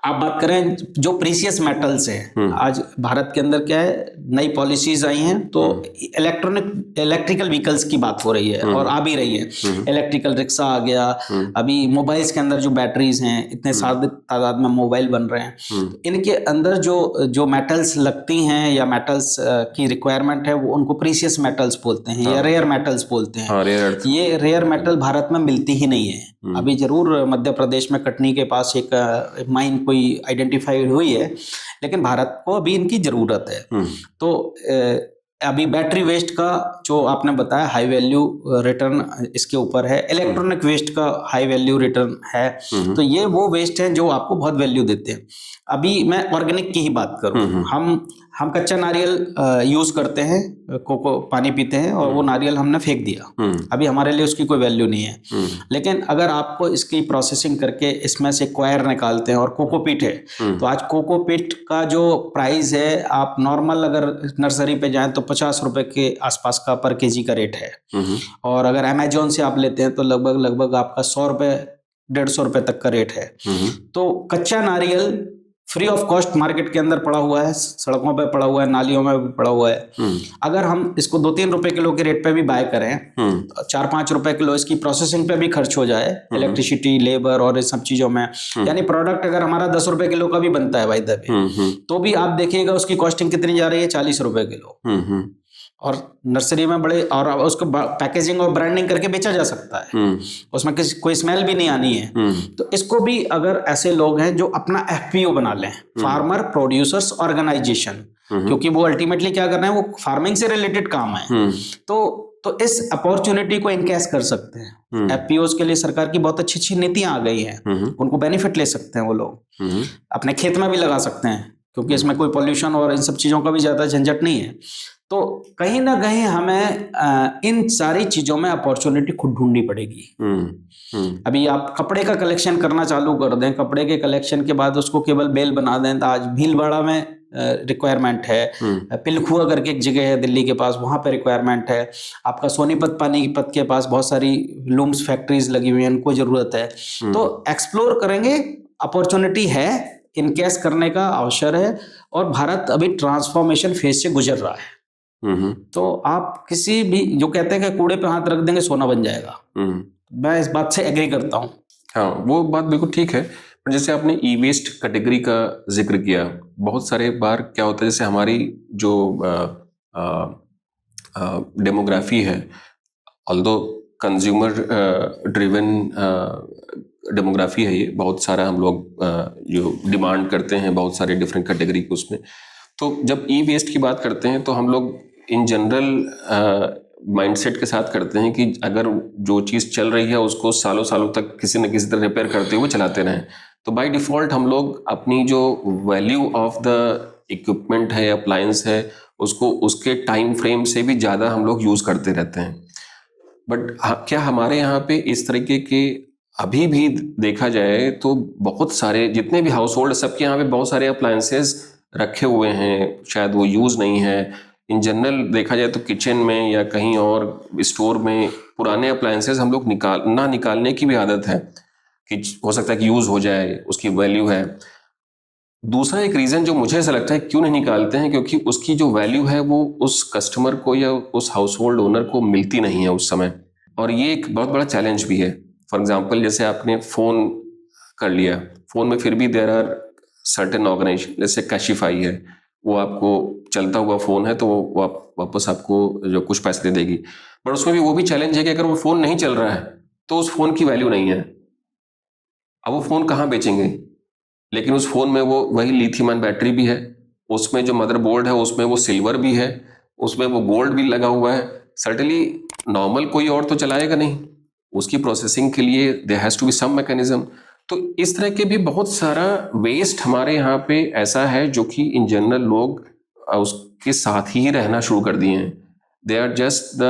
आप बात करें जो प्रीशियस मेटल्स हैं, आज भारत के अंदर क्या है, नई पॉलिसीज आई हैं तो इलेक्ट्रिकल व्हीकल्स की बात हो रही है और आ भी रही है। इलेक्ट्रिकल रिक्शा आ गया, अभी मोबाइल्स के अंदर जो बैटरीज हैं, इतने तादाद में मोबाइल बन रहे हैं, तो इनके अंदर जो मेटल्स लगती हैं या मेटल्स की रिक्वायरमेंट है, वो उनको प्रीशियस मेटल्स बोलते हैं या रेयर मेटल्स बोलते हैं। ये रेयर मेटल भारत में मिलती ही नहीं है। अभी जरूर मध्य प्रदेश में कटनी के पास एक माइन कोई आइडेंटिफाइड हुई है, लेकिन भारत को अभी इनकी जरूरत है। तो अभी बैटरी वेस्ट का जो आपने बताया हाई वैल्यू रिटर्न इसके ऊपर है, इलेक्ट्रॉनिक वेस्ट का हाई वैल्यू रिटर्न है। तो ये वो वेस्ट है जो आपको बहुत वैल्यू देते हैं। अभी मैं ऑर्गेनिक की ही बात करूं, हम कच्चा नारियल यूज करते हैं, कोको पानी पीते हैं और वो नारियल हमने फेंक दिया, अभी हमारे लिए उसकी कोई वैल्यू नहीं है। लेकिन अगर आपको इसकी प्रोसेसिंग करके इसमें से क्वायर निकालते हैं और कोकोपीट है, तो आज कोकोपीट का जो प्राइस है, आप नॉर्मल अगर नर्सरी पे जाएं तो 50 रुपए के आसपास का पर केजी का रेट है, और अगर अमेजोन से आप लेते हैं तो लगभग आपका 100 रुपए 150 रुपए तक का रेट है। तो कच्चा नारियल फ्री ऑफ कॉस्ट मार्केट के अंदर पड़ा हुआ है, सड़कों पे पड़ा हुआ है, नालियों में भी पड़ा हुआ है। अगर हम इसको 2-3 रुपए किलो के रेट पे भी बाय करें, 4-5 रुपए किलो इसकी प्रोसेसिंग पे भी खर्च हो जाए, इलेक्ट्रिसिटी, लेबर और इस सब चीजों में, यानी प्रोडक्ट अगर हमारा 10 रुपए किलो का भी बनता है भाई दबे, तो भी आप देखिएगा उसकी कॉस्टिंग कितनी जा रही है, 40 रुपए किलो। और नर्सरी में बड़े, और उसको पैकेजिंग और ब्रांडिंग करके बेचा जा सकता है, उसमें कोई स्मेल भी नहीं आनी है। तो इसको भी अगर ऐसे लोग हैं जो अपना एफपीओ बना लें, फार्मर प्रोड्यूसर्स ऑर्गेनाइजेशन, क्योंकि वो अल्टीमेटली क्या कर रहे हैं, वो फार्मिंग से रिलेटेड काम है, तो इस अपॉर्चुनिटी को इनकैश कर सकते हैं। एफपीओज के लिए सरकार की बहुत अच्छी नीतियां आ गई हैं, उनको बेनिफिट ले सकते हैं वो लोग, अपने खेत में भी लगा सकते हैं, क्योंकि इसमें कोई पोल्यूशन और इन सब चीजों का भी ज्यादा झंझट नहीं है। तो कहीं ना कहीं हमें इन सारी चीजों में अपॉर्चुनिटी खुद ढूंढनी पड़ेगी। अभी आप कपड़े का कलेक्शन करना चालू कर दें, कपड़े के कलेक्शन के बाद उसको केवल बेल बना दें, तो आज भीलवाड़ा में रिक्वायरमेंट है, पिलखुआ करके एक जगह है दिल्ली के पास, वहां पे रिक्वायरमेंट है। आपका सोनीपत पानीपत के पास बहुत सारी लूम्स फैक्ट्रीज लगी हुई हैं, उनको जरूरत है। तो एक्सप्लोर करेंगे, अपॉर्चुनिटी है, इनकेस करने का अवसर है, और भारत अभी ट्रांसफॉर्मेशन फेज से गुजर रहा है। तो आप किसी भी, जो कहते हैं कि कूड़े पे हाथ रख देंगे सोना बन जाएगा, मैं इस बात से एग्री करता हूँ। हाँ, वो बात बिल्कुल ठीक है। पर जैसे आपने ई वेस्ट कैटेगरी का जिक्र किया, बहुत सारे बार क्या होता है, जैसे हमारी जो डेमोग्राफी है, ऑल्दो कंज्यूमर ड्रिवन डेमोग्राफी है, ये बहुत सारा हम लोग जो डिमांड करते हैं बहुत सारे डिफरेंट कैटेगरी को उसमें। तो जब ई वेस्ट की बात करते हैं तो हम लोग इन जनरल माइंडसेट के साथ करते हैं कि अगर जो चीज़ चल रही है उसको सालों सालों तक किसी न किसी तरह रिपेयर करते हुए चलाते रहें, तो बाय डिफ़ॉल्ट हम लोग अपनी जो वैल्यू ऑफ द इक्विपमेंट है, अप्लायंस है, उसको उसके टाइम फ्रेम से भी ज़्यादा हम लोग यूज़ करते रहते हैं। बट क्या हमारे यहाँ पे इस तरीके के अभी भी देखा जाए तो बहुत सारे, जितने भी हाउस होल्ड, सबके यहाँ पे बहुत सारे अप्लायंसेस रखे हुए हैं, शायद वो यूज़ नहीं है। इन जनरल देखा जाए तो किचन में या कहीं और स्टोर में पुराने अप्लायंसेस हम लोग निकालने की भी आदत है कि हो सकता है कि यूज़ हो जाए, उसकी वैल्यू है। दूसरा एक रीज़न जो मुझे ऐसा लगता है क्यों नहीं निकालते हैं, क्योंकि उसकी जो वैल्यू है वो उस कस्टमर को या उस हाउस होल्ड ओनर को मिलती नहीं है उस समय, और ये एक बहुत बड़ा चैलेंज भी है। फॉर एग्जाम्पल, जैसे आपने फ़ोन कर लिया, फ़ोन में फिर भी देयर आर सर्टेन ऑर्गेनाइजेशन, जैसे कैशिफाई है, वो आपको चलता हुआ फ़ोन है तो वो वापस आपको जो कुछ पैसे दे देगी। बट उसमें भी वो भी चैलेंज है कि अगर वो फ़ोन नहीं चल रहा है तो उस फ़ोन की वैल्यू नहीं है। अब वो फ़ोन कहाँ बेचेंगे? लेकिन उस फ़ोन में वो वही लिथियम आयन बैटरी भी है, उसमें जो मदरबोर्ड है उसमें वो सिल्वर भी है, उसमें वो गोल्ड भी लगा हुआ है। सर्टेनली नॉर्मल कोई और तो चलाएगा नहीं, उसकी प्रोसेसिंग के लिए there has to be some mechanism. तो इस तरह के भी बहुत सारा वेस्ट हमारे यहाँ पे ऐसा है जो कि इन जनरल लोग उसके साथ ही रहना शुरू कर दिए हैं। They are just the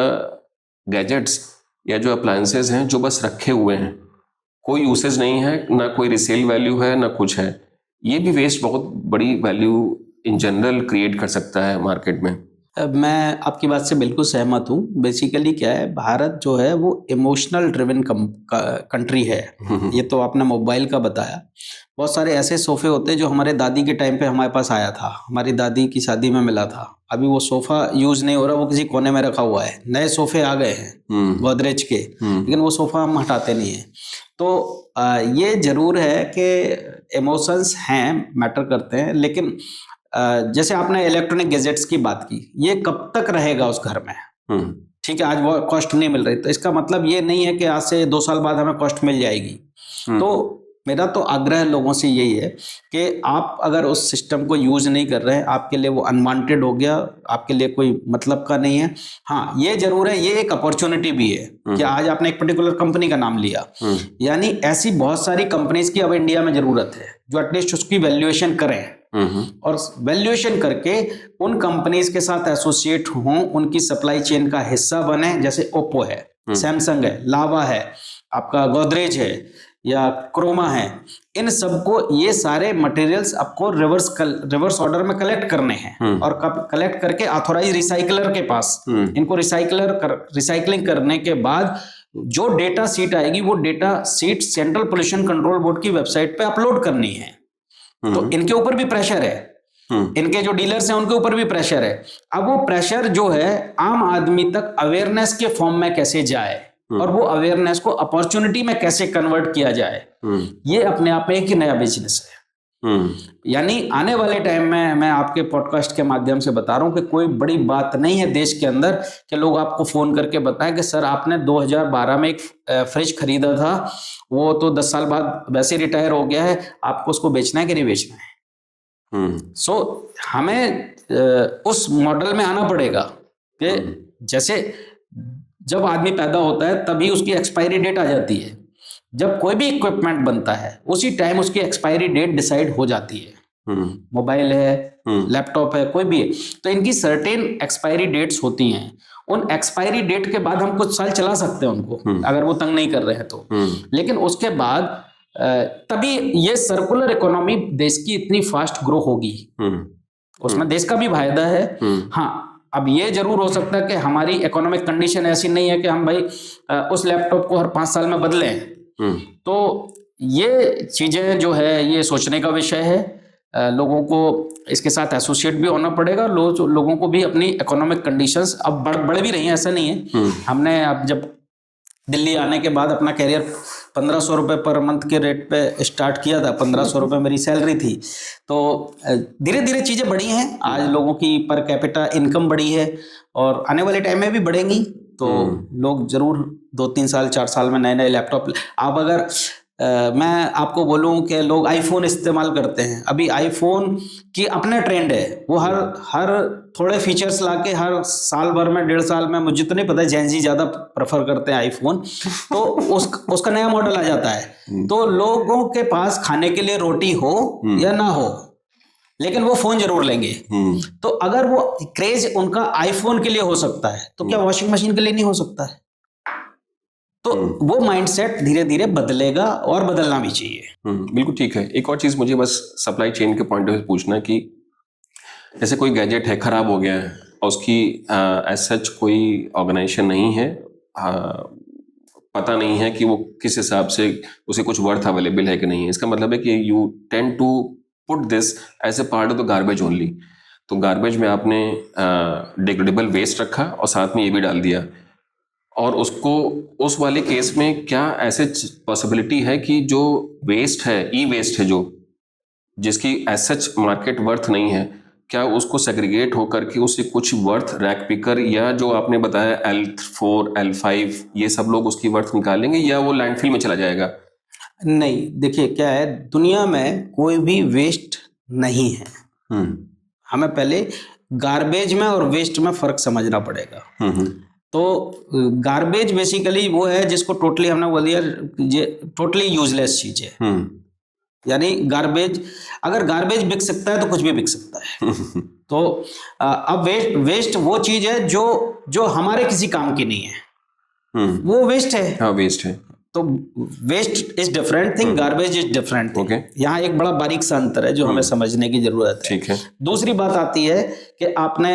gadgets या जो अप्लायंसेज हैं जो बस रखे हुए हैं, कोई यूसेज नहीं है, ना कोई रिसेल वैल्यू है, ना कुछ है। ये भी वेस्ट बहुत बड़ी वैल्यू इन जनरल क्रिएट कर सकता है मार्केट में। मैं आपकी बात से बिल्कुल सहमत हूँ। बेसिकली क्या है, भारत जो है वो इमोशनल ड्रिवन कंट्री है। ये तो आपने मोबाइल का बताया, बहुत सारे ऐसे सोफे होते हैं जो हमारे दादी के टाइम पे हमारे पास आया था, हमारी दादी की शादी में मिला था। अभी वो सोफा यूज नहीं हो रहा, वो किसी कोने में रखा हुआ है। नए सोफे आ गए हैं गोदरेज के, लेकिन वो सोफा हम हटाते नहीं है। तो ये जरूर है कि इमोशंस हैं, मैटर करते हैं, लेकिन जैसे आपने इलेक्ट्रॉनिक गैजेट्स की बात की, ये कब तक रहेगा उस घर में? ठीक है, आज वो कॉस्ट नहीं मिल रही, तो इसका मतलब ये नहीं है कि आज से 2 साल बाद हमें कॉस्ट मिल जाएगी। तो मेरा तो आग्रह लोगों से यही है कि आप अगर उस सिस्टम को यूज नहीं कर रहे हैं, आपके लिए वो अनवांटेड हो गया, आपके लिए कोई मतलब का नहीं है। हाँ, ये जरूर है, ये एक अपॉर्चुनिटी भी है कि आज आपने एक पर्टिकुलर कंपनी का नाम लिया, यानी ऐसी बहुत सारी कंपनीज की अब इंडिया में जरूरत है जो एटलीस्ट उसकी वैल्यूएशन करें, और वैल्यूएशन करके उन कंपनीज के साथ एसोसिएट हों, उनकी सप्लाई चेन का हिस्सा बने। जैसे ओप्पो है, सैमसंग है, लावा है, आपका गोदरेज है या क्रोमा है, इन सबको ये सारे मटेरियल्स आपको रिवर्स ऑर्डर में कलेक्ट करने हैं, और कलेक्ट करके ऑथोराइज रिसाइकलर के पास इनको रिसाइकलिंग करने के बाद जो डेटा सीट आएगी, वो data seat central pollution control board की वेबसाइट पे अपलोड करनी है। तो इनके ऊपर भी प्रेशर है, इनके जो डीलर्स हैं उनके ऊपर भी प्रेशर है। अब वो प्रेशर जो है आम आदमी तक अवेयरनेस के फॉर्म में कैसे जाए, और वो अवेयरनेस को अपॉर्चुनिटी में कैसे कन्वर्ट किया जाए, ये अपने आप में एक ही नया बिजनेस है। यानी आने वाले टाइम में, मैं आपके पॉडकास्ट के माध्यम से बता रहा हूं कि कोई बड़ी बात नहीं है देश के अंदर कि लोग आपको फोन करके बताएं कि सर आपने 2012 में एक फ्रिज खरीदा था, वो तो 10 साल बाद वैसे रिटायर हो गया है, आपको उसको बेचना है कि नहीं बेचना है। सो हमें उस मॉडल में आना पड़ेगा कि जैसे जब आदमी पैदा होता है तभी उसकी एक्सपायरी डेट आ जाती है, जब कोई भी इक्विपमेंट बनता है उसी टाइम उसकी एक्सपायरी डेट डिसाइड हो जाती है। मोबाइल है, लैपटॉप है, कोई भी है, तो इनकी सर्टेन एक्सपायरी डेट्स होती हैं। उन एक्सपायरी डेट के बाद हम कुछ साल चला सकते हैं उनको, अगर वो तंग नहीं कर रहे हैं तो। लेकिन उसके बाद तभी ये सर्कुलर इकोनॉमी देश की इतनी फास्ट ग्रो होगी, उसमें देश का भी फायदा है। हाँ, अब ये जरूर हो सकता है कि हमारी इकोनॉमिक कंडीशन ऐसी नहीं है कि हम भाई उस लैपटॉप को हर 5 साल में बदलें। तो ये चीजें जो है ये सोचने का विषय है। लोगों को इसके साथ एसोसिएट भी होना पड़ेगा। लोगों को भी अपनी इकोनॉमिक कंडीशंस अब बढ़ भी रही हैं, ऐसा नहीं है। हमने अब जब दिल्ली आने के बाद अपना कैरियर 1500 रुपये पर मंथ के रेट पे स्टार्ट किया था, 1500 रुपये मेरी सैलरी थी। तो धीरे धीरे चीज़ें बढ़ी हैं, आज लोगों की पर कैपिटा इनकम बढ़ी है, और आने वाले टाइम में भी बढ़ेंगी। तो लोग जरूर 2-3 साल 4 साल में नए नए लैपटॉप, आप अगर मैं आपको बोलूं कि लोग आईफोन इस्तेमाल करते हैं, अभी आईफोन की अपना ट्रेंड है, वो हर थोड़े फीचर्स लाके हर साल भर में 1.5 साल में, मुझे तो नहीं पता, जेनजी ज़्यादा प्रेफर करते हैं आईफोन, तो उसका नया मॉडल आ जाता है। तो लोगों के पास खाने के लिए रोटी हो या ना हो, लेकिन वो फोन जरूर लेंगे। तो अगर वो क्रेज उनका आईफोन के लिए हो सकता है, तो क्या वॉशिंग मशीन के लिए नहीं हो सकता है? तो वो माइंडसेट धीरे धीरे बदलेगा, और बदलना भी चाहिए। बिल्कुल ठीक है। एक और चीज मुझे बस सप्लाई चेन के पॉइंट ऑफ व्यू पूछना है कि जैसे कोई गैजेट है, खराब हो गया है, और उसकी एज सच कोई ऑर्गेनाइजेशन नहीं है, पता नहीं है कि वो किस हिसाब से उसे कुछ वर्थ अवेलेबल है कि नहीं है। इसका मतलब है कि you tend to put this as a part of the garbage only. तो गार्बेज में आपने डिग्रेडेबल वेस्ट रखा और साथ में ये भी डाल दिया, और उसको उस वाले केस में क्या ऐसे पॉसिबिलिटी है कि जो वेस्ट है, ई वेस्ट है, जो जिसकी एज सच मार्केट वर्थ नहीं है, क्या उसको सेग्रीगेट होकर के उससे कुछ वर्थ रैक पिकर या जो आपने बताया L4 L5 ये सब लोग उसकी वर्थ निकालेंगे, या वो लैंडफिल में चला जाएगा? नहीं, देखिए क्या है, दुनिया में कोई भी वेस्ट नहीं है। हमें पहले गार्बेज में और वेस्ट में फर्क समझना पड़ेगा। तो गार्बेज बेसिकली वो है जिसको टोटली हमने बोल दिया टोटली यूजलेस चीज है। यानी गार्बेज, अगर गार्बेज बिक सकता है तो कुछ भी बिक सकता है। तो अब वेस्ट वो चीज है जो हमारे किसी काम की नहीं है, वो वेस्ट है। हाँ, वेस्ट है। तो waste is different thing, garbage is different thing. Okay. यहाँ एक बड़ा बारीक सा अंतर है जो हमें समझने की जरूरत है। ठीक है। दूसरी बात आती है कि आपने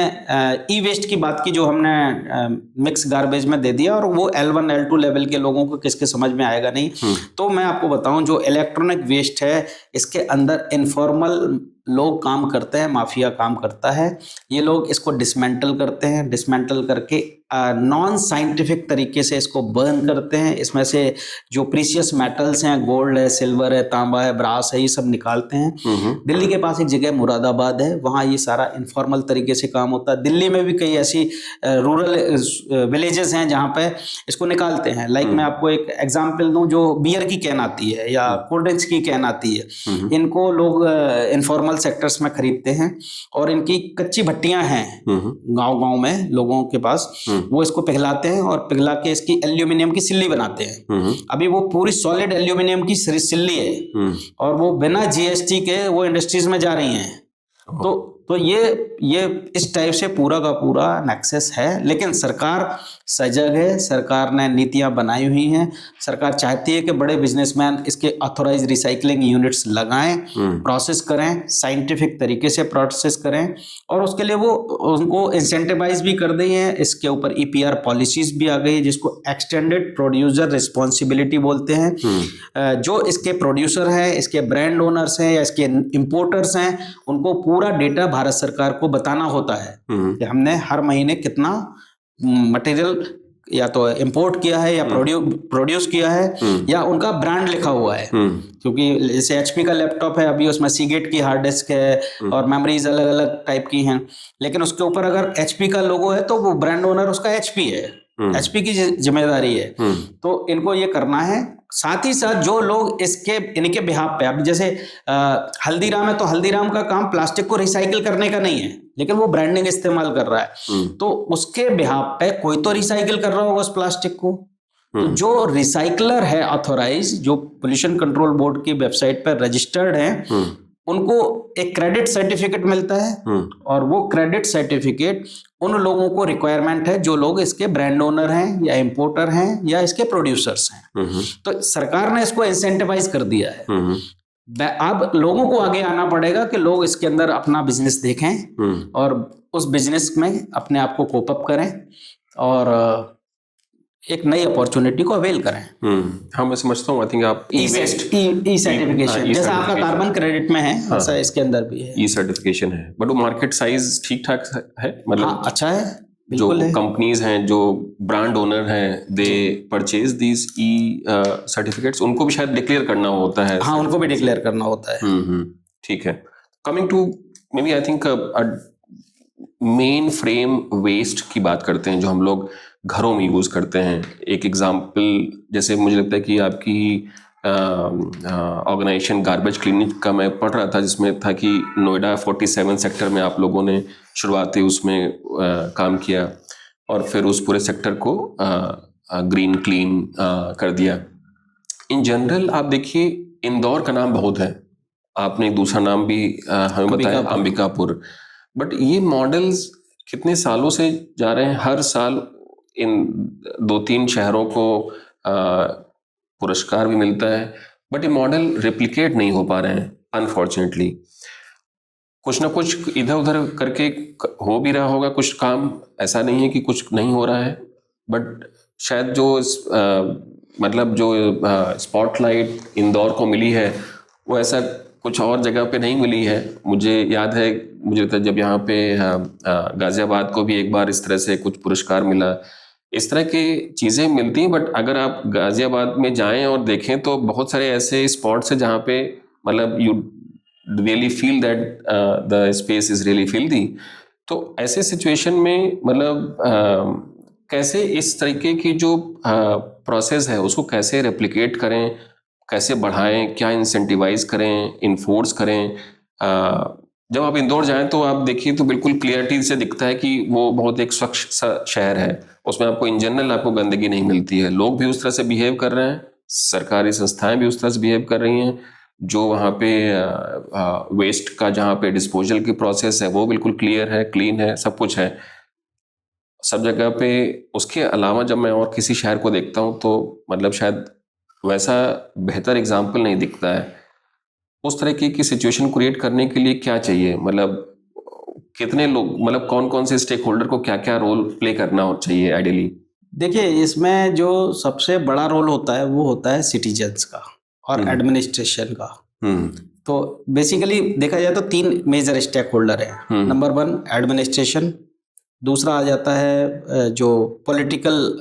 ई वेस्ट की बात की, जो हमने मिक्स गार्बेज में दे दिया, और वो L1 L2 लेवल के लोगों को किसके समझ में आएगा नहीं। तो मैं आपको बताऊं, जो इलेक्ट्रॉनिक वेस्ट है, इसके अंदर इनफॉर्मल लोग काम करते हैं, माफिया काम करता है। ये लोग इसको डिसमेंटल करते हैं, डिसमेंटल करके नॉन साइंटिफिक तरीके से इसको बर्न करते हैं। इसमें से जो प्रीशियस मेटल्स हैं, गोल्ड है, सिल्वर है, तांबा है, ब्रास है, ये सब निकालते हैं। दिल्ली के पास एक जगह मुरादाबाद है, वहाँ ये सारा इनफॉर्मल तरीके से काम होता है। दिल्ली में भी कई ऐसी रूरल विलेजेस हैं जहाँ पे इसको निकालते हैं। लाइक मैं आपको एक एग्जाम्पल दूँ, जो बियर की कैन आती है या कोल्ड ड्रिंक्स की कैन आती है, इनको लोग इनफॉर्मल सेक्टर्स में खरीदते हैं, और इनकी कच्ची भट्टियां हैं गांव-गांव में लोगों के पास, वो इसको पिघलाते हैं और पिघला के इसकी एल्यूमिनियम की सिल्ली बनाते हैं। अभी वो पूरी सॉलिड एल्यूमिनियम की सिल्ली है, और वो बिना जीएसटी के वो इंडस्ट्रीज में जा रही हैं। तो ये इस टाइप से पूरा का पूरा नेक्सस है। लेकिन सरकार सजग है, सरकार ने नीतियां बनाई हुई हैं। सरकार चाहती है कि बड़े बिजनेसमैन इसके ऑथोराइज रिसाइकलिंग यूनिट्स लगाएं, प्रोसेस करें, साइंटिफिक तरीके से प्रोसेस करें, और उसके लिए वो उनको इंसेंटिवाइज भी कर दी है। इसके ऊपर EPR पॉलिसीज भी आ गई है, जिसको एक्सटेंडेड प्रोड्यूसर रिस्पॉन्सिबिलिटी बोलते हैं। जो इसके प्रोड्यूसर हैं, इसके ब्रांड ओनर्स हैं या इसके इंपोर्टर्स हैं, उनको पूरा डेटा भारत सरकार को बताना होता है कि हमने हर महीने कितना मटेरियल या तो इंपोर्ट किया है या प्रोड्यूस किया है, या उनका ब्रांड लिखा हुआ है। क्योंकि जैसे HP का लैपटॉप है, अभी उसमें सीगेट की हार्ड डिस्क है और मेमोरीज अलग अलग टाइप की हैं, लेकिन उसके ऊपर अगर HP का लोगो है तो वो ब्रांड ओनर उसका HP है, HP की जिम्मेदारी है। तो इनको ये करना है। साथ ही साथ जो लोग इनके बिहाफ पे, अब जैसे हल्दीराम है, तो हल्दीराम का काम प्लास्टिक को रिसाइकिल करने का नहीं है, लेकिन वो ब्रांडिंग इस्तेमाल कर रहा है, तो उसके बिहाफ पे कोई तो रिसाइकिल कर रहा होगा उस प्लास्टिक को। तो जो रिसाइकलर है ऑथोराइज, जो पोल्यूशन कंट्रोल बोर्ड की वेबसाइट पर रजिस्टर्ड है, उनको एक क्रेडिट सर्टिफिकेट मिलता है, और वो क्रेडिट सर्टिफिकेट उन लोगों को रिक्वायरमेंट है जो लोग इसके ब्रांड ओनर हैं या इंपोर्टर हैं या इसके प्रोड्यूसर्स हैं। तो सरकार ने इसको इंसेंटिवाइज कर दिया है। अब लोगों को आगे आना पड़ेगा कि लोग इसके अंदर अपना बिजनेस देखें और उस बिजनेस में अपने आप को कोप अप करें और एक नई अपॉर्चुनिटी को अवेल करें। हाँ, मैं समझता हूँ। आई थिंक आप ई सर्टिफिकेशन जैसा आपका कार्बन क्रेडिट में है, वैसा इसके अंदर भी है। ई सर्टिफिकेशन है, बट वो मार्केट साइज ठीक ठाक है, मतलब हाँ, अच्छा है। जो कंपनीज हैं, जो ब्रांड ओनर हैं, दे परचेज दीज ई सर्टिफिकेट्स, उनको भी शायद डिक्लेयर करना होता है। हाँ, उनको भी डिक्लेयर करना होता है। ठीक है। Coming to may be I think main frame waste की बात करते हैं, जो हम लोग घरों में यूज करते हैं। एक एग्जांपल, जैसे मुझे लगता है कि आपकी ऑर्गेनाइजेशन गार्बेज क्लिनिक का मैं पढ़ रहा था, जिसमें था कि नोएडा 47 सेक्टर में आप लोगों ने शुरुआती उसमें काम किया और फिर उस पूरे सेक्टर को ग्रीन क्लीन कर दिया। इन जनरल आप देखिए, इंदौर का नाम बहुत है, आपने एक दूसरा नाम भी हमें बताया, अंबिकापुर। बट ये मॉडल्स कितने सालों से जा रहे हैं, हर साल इन 2-3 शहरों को पुरस्कार भी मिलता है, बट ये मॉडल रेप्लिकेट नहीं हो पा रहे हैं अनफॉर्चुनेटली। कुछ ना कुछ इधर उधर करके हो भी रहा होगा कुछ काम, ऐसा नहीं है कि कुछ नहीं हो रहा है, बट शायद जो मतलब जो स्पॉटलाइट इंदौर को मिली है वो ऐसा कुछ और जगह पे नहीं मिली है। मुझे याद है, मुझे लगता है जब यहाँ पे गाजियाबाद को भी एक बार इस तरह से कुछ पुरस्कार मिला। इस तरह की चीज़ें मिलती हैं, बट अगर आप गाजियाबाद में जाएं और देखें तो बहुत सारे ऐसे स्पॉट्स हैं जहाँ पे मतलब you really feel that the space is really filthy. तो ऐसे सिचुएशन में मतलब कैसे इस तरीके की जो प्रोसेस है उसको कैसे रेप्लिकेट करें, कैसे बढ़ाएं, क्या इंसेंटिवाइज करें, इन्फोर्स करें। जब आप इंदौर जाएं तो आप देखिए तो बिल्कुल क्लियरिटी से दिखता है कि वो बहुत एक स्वच्छ शहर है, उसमें आपको इन जनरल आपको गंदगी नहीं मिलती है, लोग भी उस तरह से बिहेव कर रहे हैं, सरकारी संस्थाएं भी उस तरह से बिहेव कर रही हैं, जो वहाँ पे वेस्ट का जहाँ पे डिस्पोजल की प्रोसेस है वो बिल्कुल क्लियर है, क्लीन है, सब कुछ है सब जगह पे। उसके अलावा जब मैं और किसी शहर को देखता हूँ तो मतलब शायद वैसा बेहतर एग्जाम्पल नहीं दिखता है। उस तरह की सिचुएशन क्रिएट करने के लिए क्या चाहिए, मतलब कितने लोग, मतलब कौन कौन से स्टेक होल्डर को क्या क्या रोल प्ले करना चाहिए आइडियली? देखिए, इसमें जो सबसे बड़ा रोल होता है वो होता है सिटीजन्स का और एडमिनिस्ट्रेशन का। तो बेसिकली देखा जाए तो 3 मेजर स्टेक होल्डर हैं। नंबर 1 एडमिनिस्ट्रेशन, दूसरा आ जाता है जो पॉलिटिकल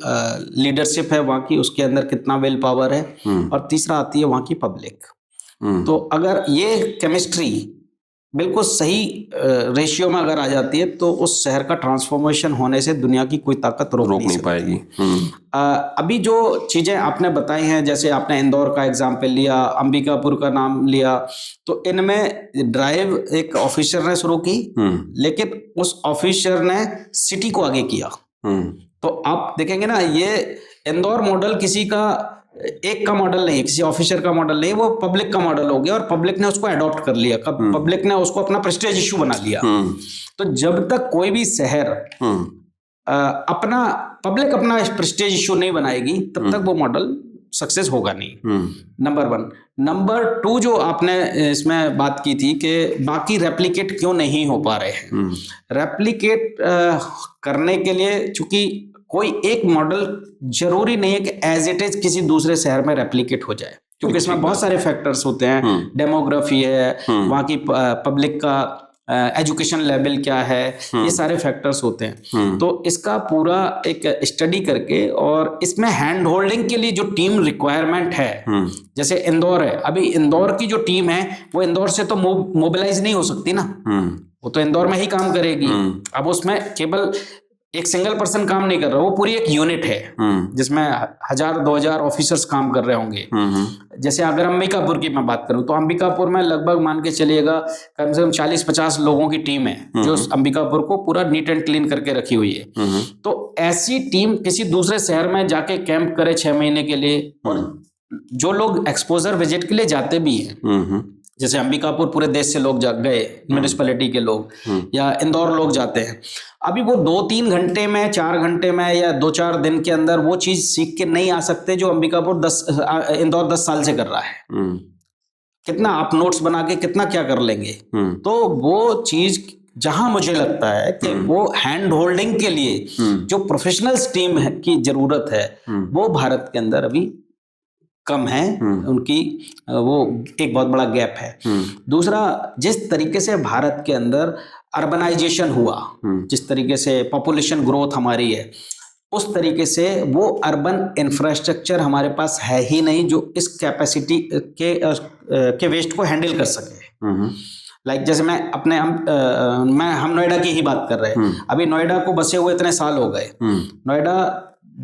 लीडरशिप है वहाँ की, उसके अंदर कितना विल पावर है, और तीसरा आती है वहाँ की पब्लिक। तो अगर ये केमिस्ट्री बिल्कुल सही रेशियो में अगर आ जाती है तो उस शहर का ट्रांसफॉर्मेशन होने से दुनिया की कोई ताकत रोक नहीं पाएगी। अभी जो चीज़ें आपने बताई हैं, जैसे आपने इंदौर का एग्जाम्पल लिया, अंबिकापुर का नाम लिया, तो इनमें ड्राइव एक ऑफिसर ने शुरू की, लेकिन उस ऑफिसर ने सिटी को आगे किया। तो आप देखेंगे ना, ये इंदौर मॉडल किसी का एक का मॉडल नहीं है, किसी ऑफिसर का मॉडल नहीं, वो पब्लिक का मॉडल हो गया और पब्लिक ने उसको अडॉप्ट कर लिया, पब्लिक ने उसको अपना प्रेस्टीज इशू बना लिया। तो जब तक कोई भी शहर अपना पब्लिक अपना प्रेस्टीज इशू नहीं बनाएगी, तब तक वो मॉडल सक्सेस होगा नहीं। नंबर 1। नंबर 2 जो आपने इसमें बात की थी कि बाकी रेप्लिकेट क्यों नहीं हो पा रहे हैं। रेप्लिकेट करने के लिए चूंकि कोई एक मॉडल जरूरी नहीं है कि एज इट इज किसी दूसरे शहर में रेप्लिकेट हो जाए, क्योंकि इसमें बहुत सारे फैक्टर्स होते हैं। डेमोग्राफी है, वहाँ की पब्लिक का एजुकेशन लेवल क्या है, ये सारे फैक्टर्स होते हैं। तो इसका पूरा एक स्टडी करके, और इसमें हैंड होल्डिंग के लिए जो टीम रिक्वायरमेंट है, जैसे इंदौर है, अभी इंदौर की जो टीम है वो इंदौर से तो मोबिलाइज नहीं हो सकती ना, वो तो इंदौर में ही काम करेगी। अब उसमें केवल एक सिंगल पर्सन काम नहीं कर रहा, वो पूरी एक यूनिट है जिसमें 1000-2000 ऑफिसर्स काम कर रहे होंगे। जैसे अगर अंबिकापुर की मैं बात करूं तो अंबिकापुर में लगभग मान के चलिएगा कम से कम 40-50 लोगों की टीम है जो अंबिकापुर को पूरा नीट एंड क्लीन करके रखी हुई है। तो ऐसी टीम किसी दूसरे शहर में जाके कैंप करे 6 महीने के लिए, और जो लोग एक्सपोजर विजिट के लिए जाते भी हैं, जैसे अंबिकापुर पूरे देश से लोग गए, म्यूनिसिपैलिटी के लोग, या इंदौर लोग जाते हैं, अभी वो 2-3 घंटे में, 4 घंटे में, या 2-4 दिन के अंदर वो चीज सीख के नहीं आ सकते जो अंबिकापुर इंदौर 10 साल से कर रहा है। कितना आप नोट्स बना के कितना क्या कर लेंगे। तो वो चीज जहां मुझे लगता है कि वो हैंड होल्डिंग के लिए जो प्रोफेशनल्स टीम की जरूरत है, वो भारत के अंदर अभी कम है, उनकी वो एक बहुत बड़ा गैप है। दूसरा, जिस तरीके से भारत के अंदर अर्बनाइजेशन हुआ, जिस तरीके से पॉपुलेशन ग्रोथ हमारी है, उस तरीके से वो अर्बन इंफ्रास्ट्रक्चर हमारे पास है ही नहीं जो इस कैपेसिटी के वेस्ट को हैंडल कर सके। लाइक जैसे मैं अपने हम नोएडा की ही बात कर रहे हैं। अभी नोएडा को बसे हुए इतने साल हो गए, नोएडा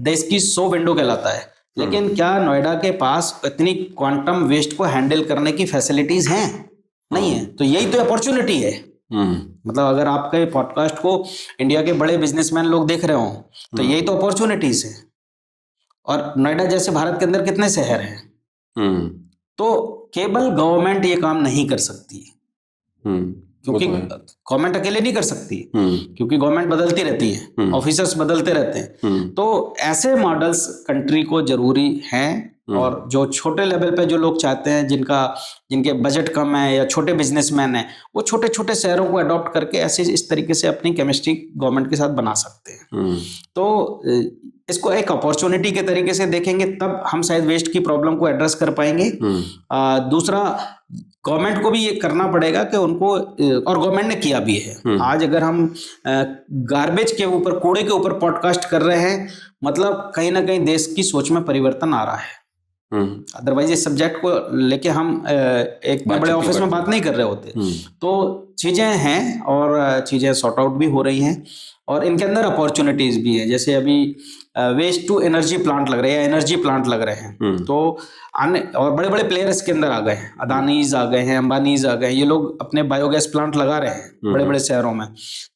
देश की 100 विंडो कहलाता है, लेकिन क्या नोएडा के पास इतनी क्वांटम वेस्ट को हैंडल करने की फैसिलिटीज हैं? नहीं है। तो यही तो अपॉर्चुनिटी है। मतलब अगर आपके पॉडकास्ट को इंडिया के बड़े बिजनेसमैन लोग देख रहे हो तो यही तो अपॉर्चुनिटीज है। और नोएडा जैसे भारत के अंदर कितने शहर हैं? तो केवल गवर्नमेंट ये काम नहीं कर सकती, क्योंकि गवर्नमेंट अकेले नहीं कर सकती, क्योंकि गवर्नमेंट बदलती रहती है, ऑफिसर्स बदलते रहते हैं। तो ऐसे मॉडल्स कंट्री को जरूरी हैं, और जो छोटे लेवल पे जो लोग चाहते हैं, जिनके बजट कम है या छोटे बिजनेसमैन हैं, वो छोटे छोटे शहरों को अडॉप्ट करके ऐसे इस तरीके से अपनी केमिस्ट्री गवर्नमेंट के साथ बना सकते हैं। तो इसको एक अपॉर्चुनिटी के तरीके से देखेंगे तब हम शायद वेस्ट की प्रॉब्लम को एड्रेस कर पाएंगे। दूसरा, गवर्नमेंट को भी ये करना पड़ेगा कि उनको, और गवर्नमेंट ने किया भी है। आज अगर हम गार्बेज के ऊपर, कूड़े के ऊपर पॉडकास्ट कर रहे हैं, मतलब कहीं ना कहीं देश की सोच में परिवर्तन आ रहा है। अदरवाइज इस सब्जेक्ट को लेके हम एक बड़े ऑफिस में बात नहीं कर रहे होते। तो चीजें हैं और चीजें सॉर्ट आउट भी हो रही हैं, और इनके अंदर अपॉर्चुनिटीज भी हैं। जैसे अभी वेस्ट टू एनर्जी प्लांट लग रहे हैं, एनर्जी प्लांट लग रहे हैं, तो आने और बड़े बड़े प्लेयर्स के अंदर आ गए हैं, अदानीज आ गए हैं, अंबानीज आ गए हैं, ये लोग अपने बायोगैस प्लांट लगा रहे हैं बड़े बड़े शहरों में।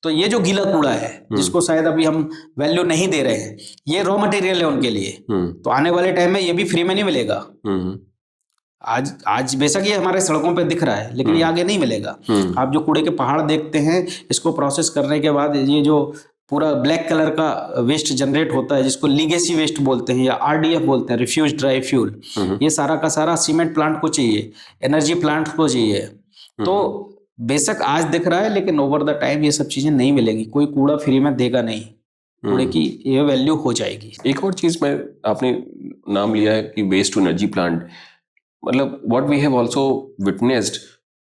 तो ये जो गीला कूड़ा है, जिसको शायद अभी हम वैल्यू नहीं दे रहे हैं, ये रॉ मटेरियल है उनके लिए। तो आने वाले टाइम में ये भी फ्री में नहीं मिलेगा। आज बेशक ये हमारे सड़कों पे दिख रहा है, लेकिन ये आगे नहीं मिलेगा। आप जो कूड़े के पहाड़ देखते हैं, इसको प्रोसेस करने के बाद ये जो पूरा ब्लैक कलर का वेस्ट जनरेट होता है जिसको लीगेसी वेस्ट बोलते हैं या आरडीएफ बोलते हैं, रिफ्यूज ड्राई फ्यूल। ये सारा का सारा सीमेंट प्लांट को चाहिए, एनर्जी प्लांट को चाहिए। तो बेशक आज दिख रहा है लेकिन ओवर द टाइम ये सब चीजें नहीं मिलेंगी, कोई कूड़ा फ्री में देगा नहीं, कूड़े की ये वैल्यू हो जाएगी। एक और चीज में आपने नाम लिया है कि वेस्ट टू एनर्जी प्लांट, मतलब what we have also witnessed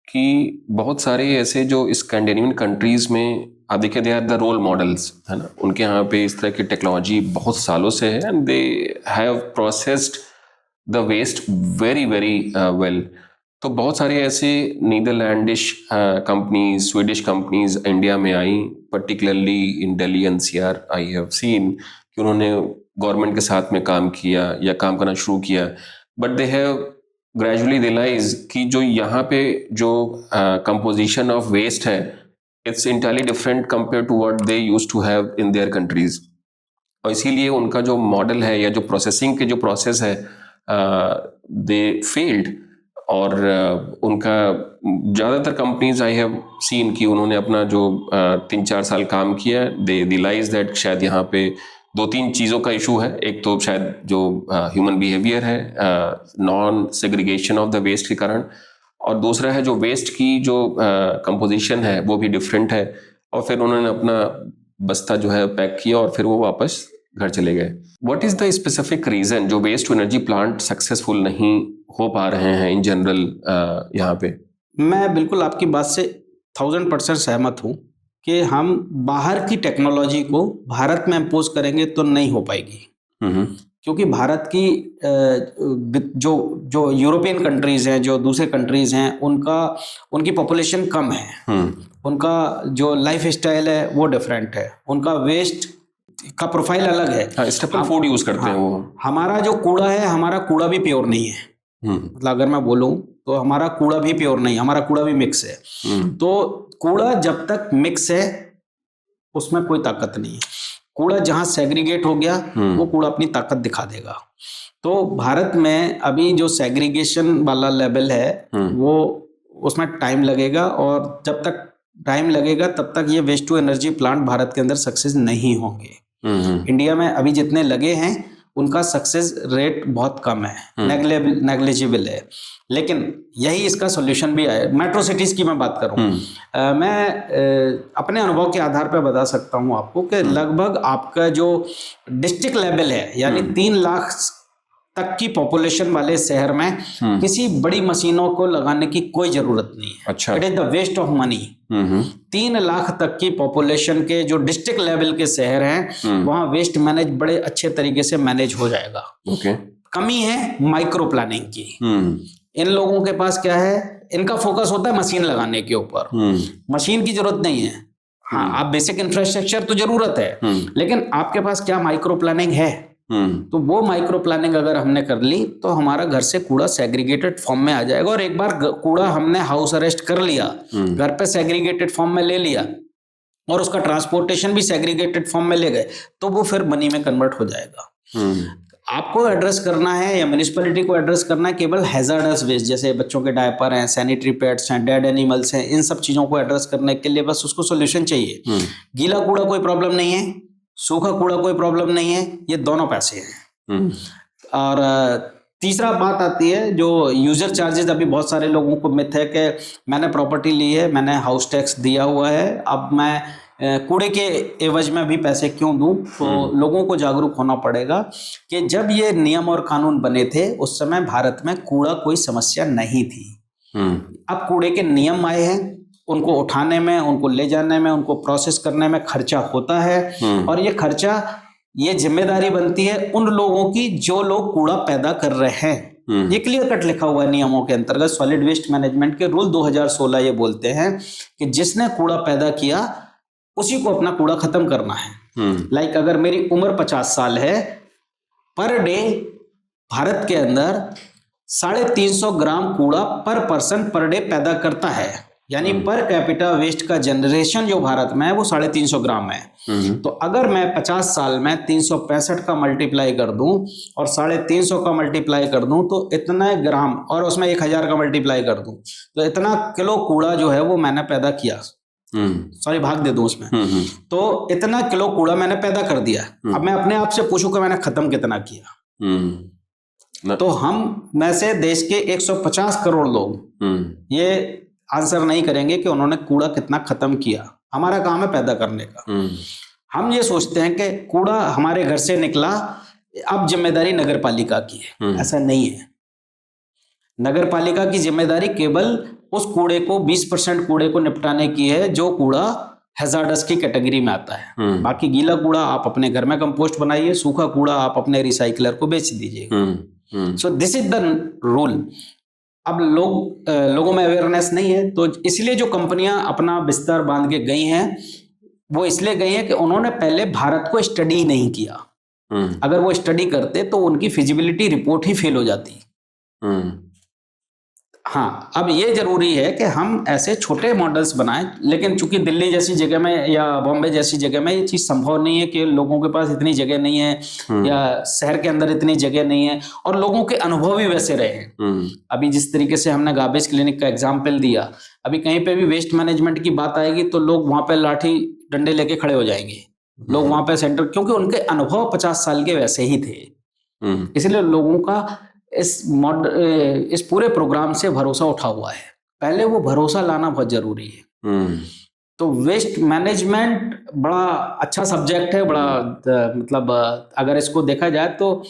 कि बहुत सारे ऐसे जो स्कैंडिनेवियन कंट्रीज में आप देखिए they are the role models, है ना, उनके यहाँ पे इस तरह की टेक्नोलॉजी बहुत सालों से है and they have processed the waste very very well. तो बहुत सारे ऐसे Netherlandish companies, Swedish companies India में आई, particularly in Delhi NCR I have seen कि उन्होंने गवर्नमेंट के साथ में काम किया या काम करना शुरू किया, but they have gradually realize कि जो यहाँ पे जो कंपोजिशन ऑफ वेस्ट है it's entirely different compare to what they used to have in their countries. और इसीलिए उनका जो मॉडल है या जो प्रोसेसिंग के जो प्रोसेस है दे फेल्ड। और उनका ज़्यादातर कंपनीज आई हैव सीन कि उन्होंने अपना जो 3-4 साल काम किया, दे रियलाइज दैट शायद यहाँ पे 2-3 चीज़ों का इशू है। एक तो शायद जो ह्यूमन बिहेवियर है, non segregation of the waste के कारण, और दूसरा है जो वेस्ट की जो कंपोजिशन है वो भी डिफरेंट है। और फिर उन्होंने अपना बस्ता जो है पैक किया और फिर वो वापस घर चले गए। What is the specific reason जो waste to energy plant successful नहीं हो पा रहे हैं इन जनरल यहाँ पे? मैं बिल्कुल आपकी बात से 1000% सहमत हूँ कि हम बाहर की टेक्नोलॉजी को भारत में इम्पोज करेंगे तो नहीं हो पाएगी। क्योंकि भारत की जो यूरोपियन कंट्रीज हैं, जो दूसरे कंट्रीज हैं, उनकी पॉपुलेशन कम है, उनका जो लाइफ स्टाइल है वो डिफरेंट है, उनका वेस्ट का प्रोफाइल अलग है। स्टेपल फूड यूज करते हैं वो। हमारा जो कूड़ा है, हमारा कूड़ा भी प्योर नहीं है। मतलब अगर मैं बोलूं तो हमारा कूड़ा भी प्योर नहीं, हमारा कूड़ा भी मिक्स है। तो कूड़ा जब तक मिक्स है उसमें कोई ताकत नहीं है। कूड़ा जहां सेग्रीगेट हो गया वो कूड़ा अपनी ताकत दिखा देगा। तो भारत में अभी जो सेग्रीगेशन वाला लेवल है वो उसमें टाइम लगेगा, और जब तक टाइम लगेगा तब तक ये waste to energy plant Bharat के अंदर सक्सेस नहीं होंगे। इंडिया में अभी जितने लगे हैं उनका सक्सेस रेट बहुत कम है, नेग्लिजिबल है। लेकिन यही इसका सॉल्यूशन भी है। मेट्रो सिटीज की मैं बात करूं, मैं अपने अनुभव के आधार पर बता सकता हूं आपको कि लगभग आपका जो डिस्ट्रिक्ट लेवल है, यानी 3 लाख तक की पॉपुलेशन वाले शहर में किसी बड़ी मशीनों को लगाने की कोई जरूरत नहीं है। अच्छा। It is the waste of money. 3 lakh तक की पॉपुलेशन के जो डिस्ट्रिक्ट लेवल के शहर हैं वहां वेस्ट मैनेज बड़े अच्छे तरीके से मैनेज हो जाएगा। कमी है माइक्रो प्लानिंग की। इन लोगों के पास क्या है, इनका फोकस होता है मशीन लगाने के ऊपर। मशीन की जरूरत नहीं है। हाँ, आप बेसिक इंफ्रास्ट्रक्चर तो जरूरत है, लेकिन आपके पास क्या माइक्रो प्लानिंग है? तो वो माइक्रो प्लानिंग अगर हमने कर ली तो हमारा घर से कूड़ा सेग्रीगेटेड फॉर्म में आ जाएगा। और एक बार कूड़ा हमने हाउस अरेस्ट कर लिया, घर पे सेग्रीगेटेड फॉर्म में ले लिया और उसका ट्रांसपोर्टेशन भी सेग्रीगेटेड फॉर्म में ले गए, तो वो फिर मनी में कन्वर्ट हो जाएगा। आपको एड्रेस करना है या म्युनिसिपैलिटी को एड्रेस करना है केवल हैजार्डस वेस्ट, जैसे बच्चों के डायपर हैं, सैनिटरी पैड्स हैं, डेड एनिमल्स हैं, इन सब चीजों को एड्रेस करने के लिए बस उसको सोल्यूशन चाहिए। गीला कूड़ा कोई प्रॉब्लम नहीं है, सूखा कूड़ा कोई प्रॉब्लम नहीं है, ये दोनों पैसे हैं। और तीसरा बात आती है जो यूजर चार्जेस। अभी बहुत सारे लोगों को मिथ है कि मैंने प्रॉपर्टी ली है, मैंने हाउस टैक्स दिया हुआ है, अब मैं कूड़े के एवज में भी पैसे क्यों दूं? तो लोगों को जागरूक होना पड़ेगा कि जब ये नियम और कानून बने थे उस समय भारत में कूड़ा कोई समस्या नहीं थी। अब कूड़े के नियम आए हैं, उनको उठाने में, उनको ले जाने में, उनको प्रोसेस करने में खर्चा होता है। और ये खर्चा, ये जिम्मेदारी बनती है उन लोगों की जो लोग कूड़ा पैदा कर रहे हैं। ये क्लियर कट लिखा हुआ है नियमों के अंतर्गत। सॉलिड वेस्ट मैनेजमेंट के रूल 2016 ये बोलते हैं कि जिसने कूड़ा पैदा किया उसी को अपना कूड़ा खत्म करना है। लाइक अगर मेरी उम्र 50 साल है, पर डे भारत के अंदर 350 ग्राम कूड़ा पर पर्सन पर डे पैदा करता है, यानी पर कैपिटा वेस्ट का जनरेशन जो भारत में है वो 350 ग्राम है। तो अगर मैं 50 साल में 365 का मल्टीप्लाई कर दूं और 350 का मल्टीप्लाई कर दूं तो इतना ग्राम, और उसमें 1000 का मल्टीप्लाई कर दूं तो इतना किलो कूड़ा जो है वो मैंने पैदा किया। सॉरी भाग दे दूं उसमें, तो इतना किलो कूड़ा मैंने पैदा कर दिया। अब मैं अपने आप से पूछूं कि मैंने खत्म कितना किया, तो हम में से देश के 150 करोड़ लोग ये आंसर नहीं करेंगे कि उन्होंने कूड़ा कितना खत्म किया। हमारा काम है पैदा करने का। हम ये सोचते हैं कि कूड़ा हमारे घर से निकला, अब जिम्मेदारी नगर पालिका की है। ऐसा नहीं है। नगर पालिका की जिम्मेदारी केवल उस कूड़े को 20% कूड़े को निपटाने की है जो कूड़ा हैजार्डस की कैटेगरी में आता है। बाकी गीला कूड़ा आप अपने घर में कंपोस्ट बनाइए, सूखा कूड़ा आप अपने रिसाइकलर को बेच दीजिए। सो दिस इज द रूल। अब लोगों में अवेयरनेस नहीं है, तो इसलिए जो कंपनियां अपना बिस्तर बांध के गई हैं वो इसलिए गई हैं कि उन्होंने पहले भारत को स्टडी नहीं किया। अगर वो स्टडी करते तो उनकी फिजिबिलिटी रिपोर्ट ही फेल हो जाती। हाँ, अब ये जरूरी है कि हम ऐसे छोटे मॉडल्स बनाएं, लेकिन चूंकि दिल्ली जैसी जगह में या बॉम्बे जैसी जगह में ये चीज संभव नहीं है कि लोगों के पास इतनी जगह नहीं है या शहर के अंदर इतनी जगह नहीं है, और लोगों के अनुभव भी वैसे रहे हैं। अभी जिस तरीके से हमने गार्बेज क्लिनिक का एग्जाम्पल दिया, अभी कहीं पे भी वेस्ट मैनेजमेंट की बात आएगी तो लोग वहां पे लाठी डंडे लेके खड़े हो जाएंगे। लोग वहां पे सेंटर, क्योंकि उनके अनुभव 50 साल के वैसे ही थे। इसलिए लोगों का इस पूरे प्रोग्राम से भरोसा उठा हुआ है। पहले वो भरोसा लाना बहुत जरूरी है। तो वेस्ट मैनेजमेंट बड़ा अच्छा सब्जेक्ट है, बड़ा मतलब अगर इसको देखा जाए तो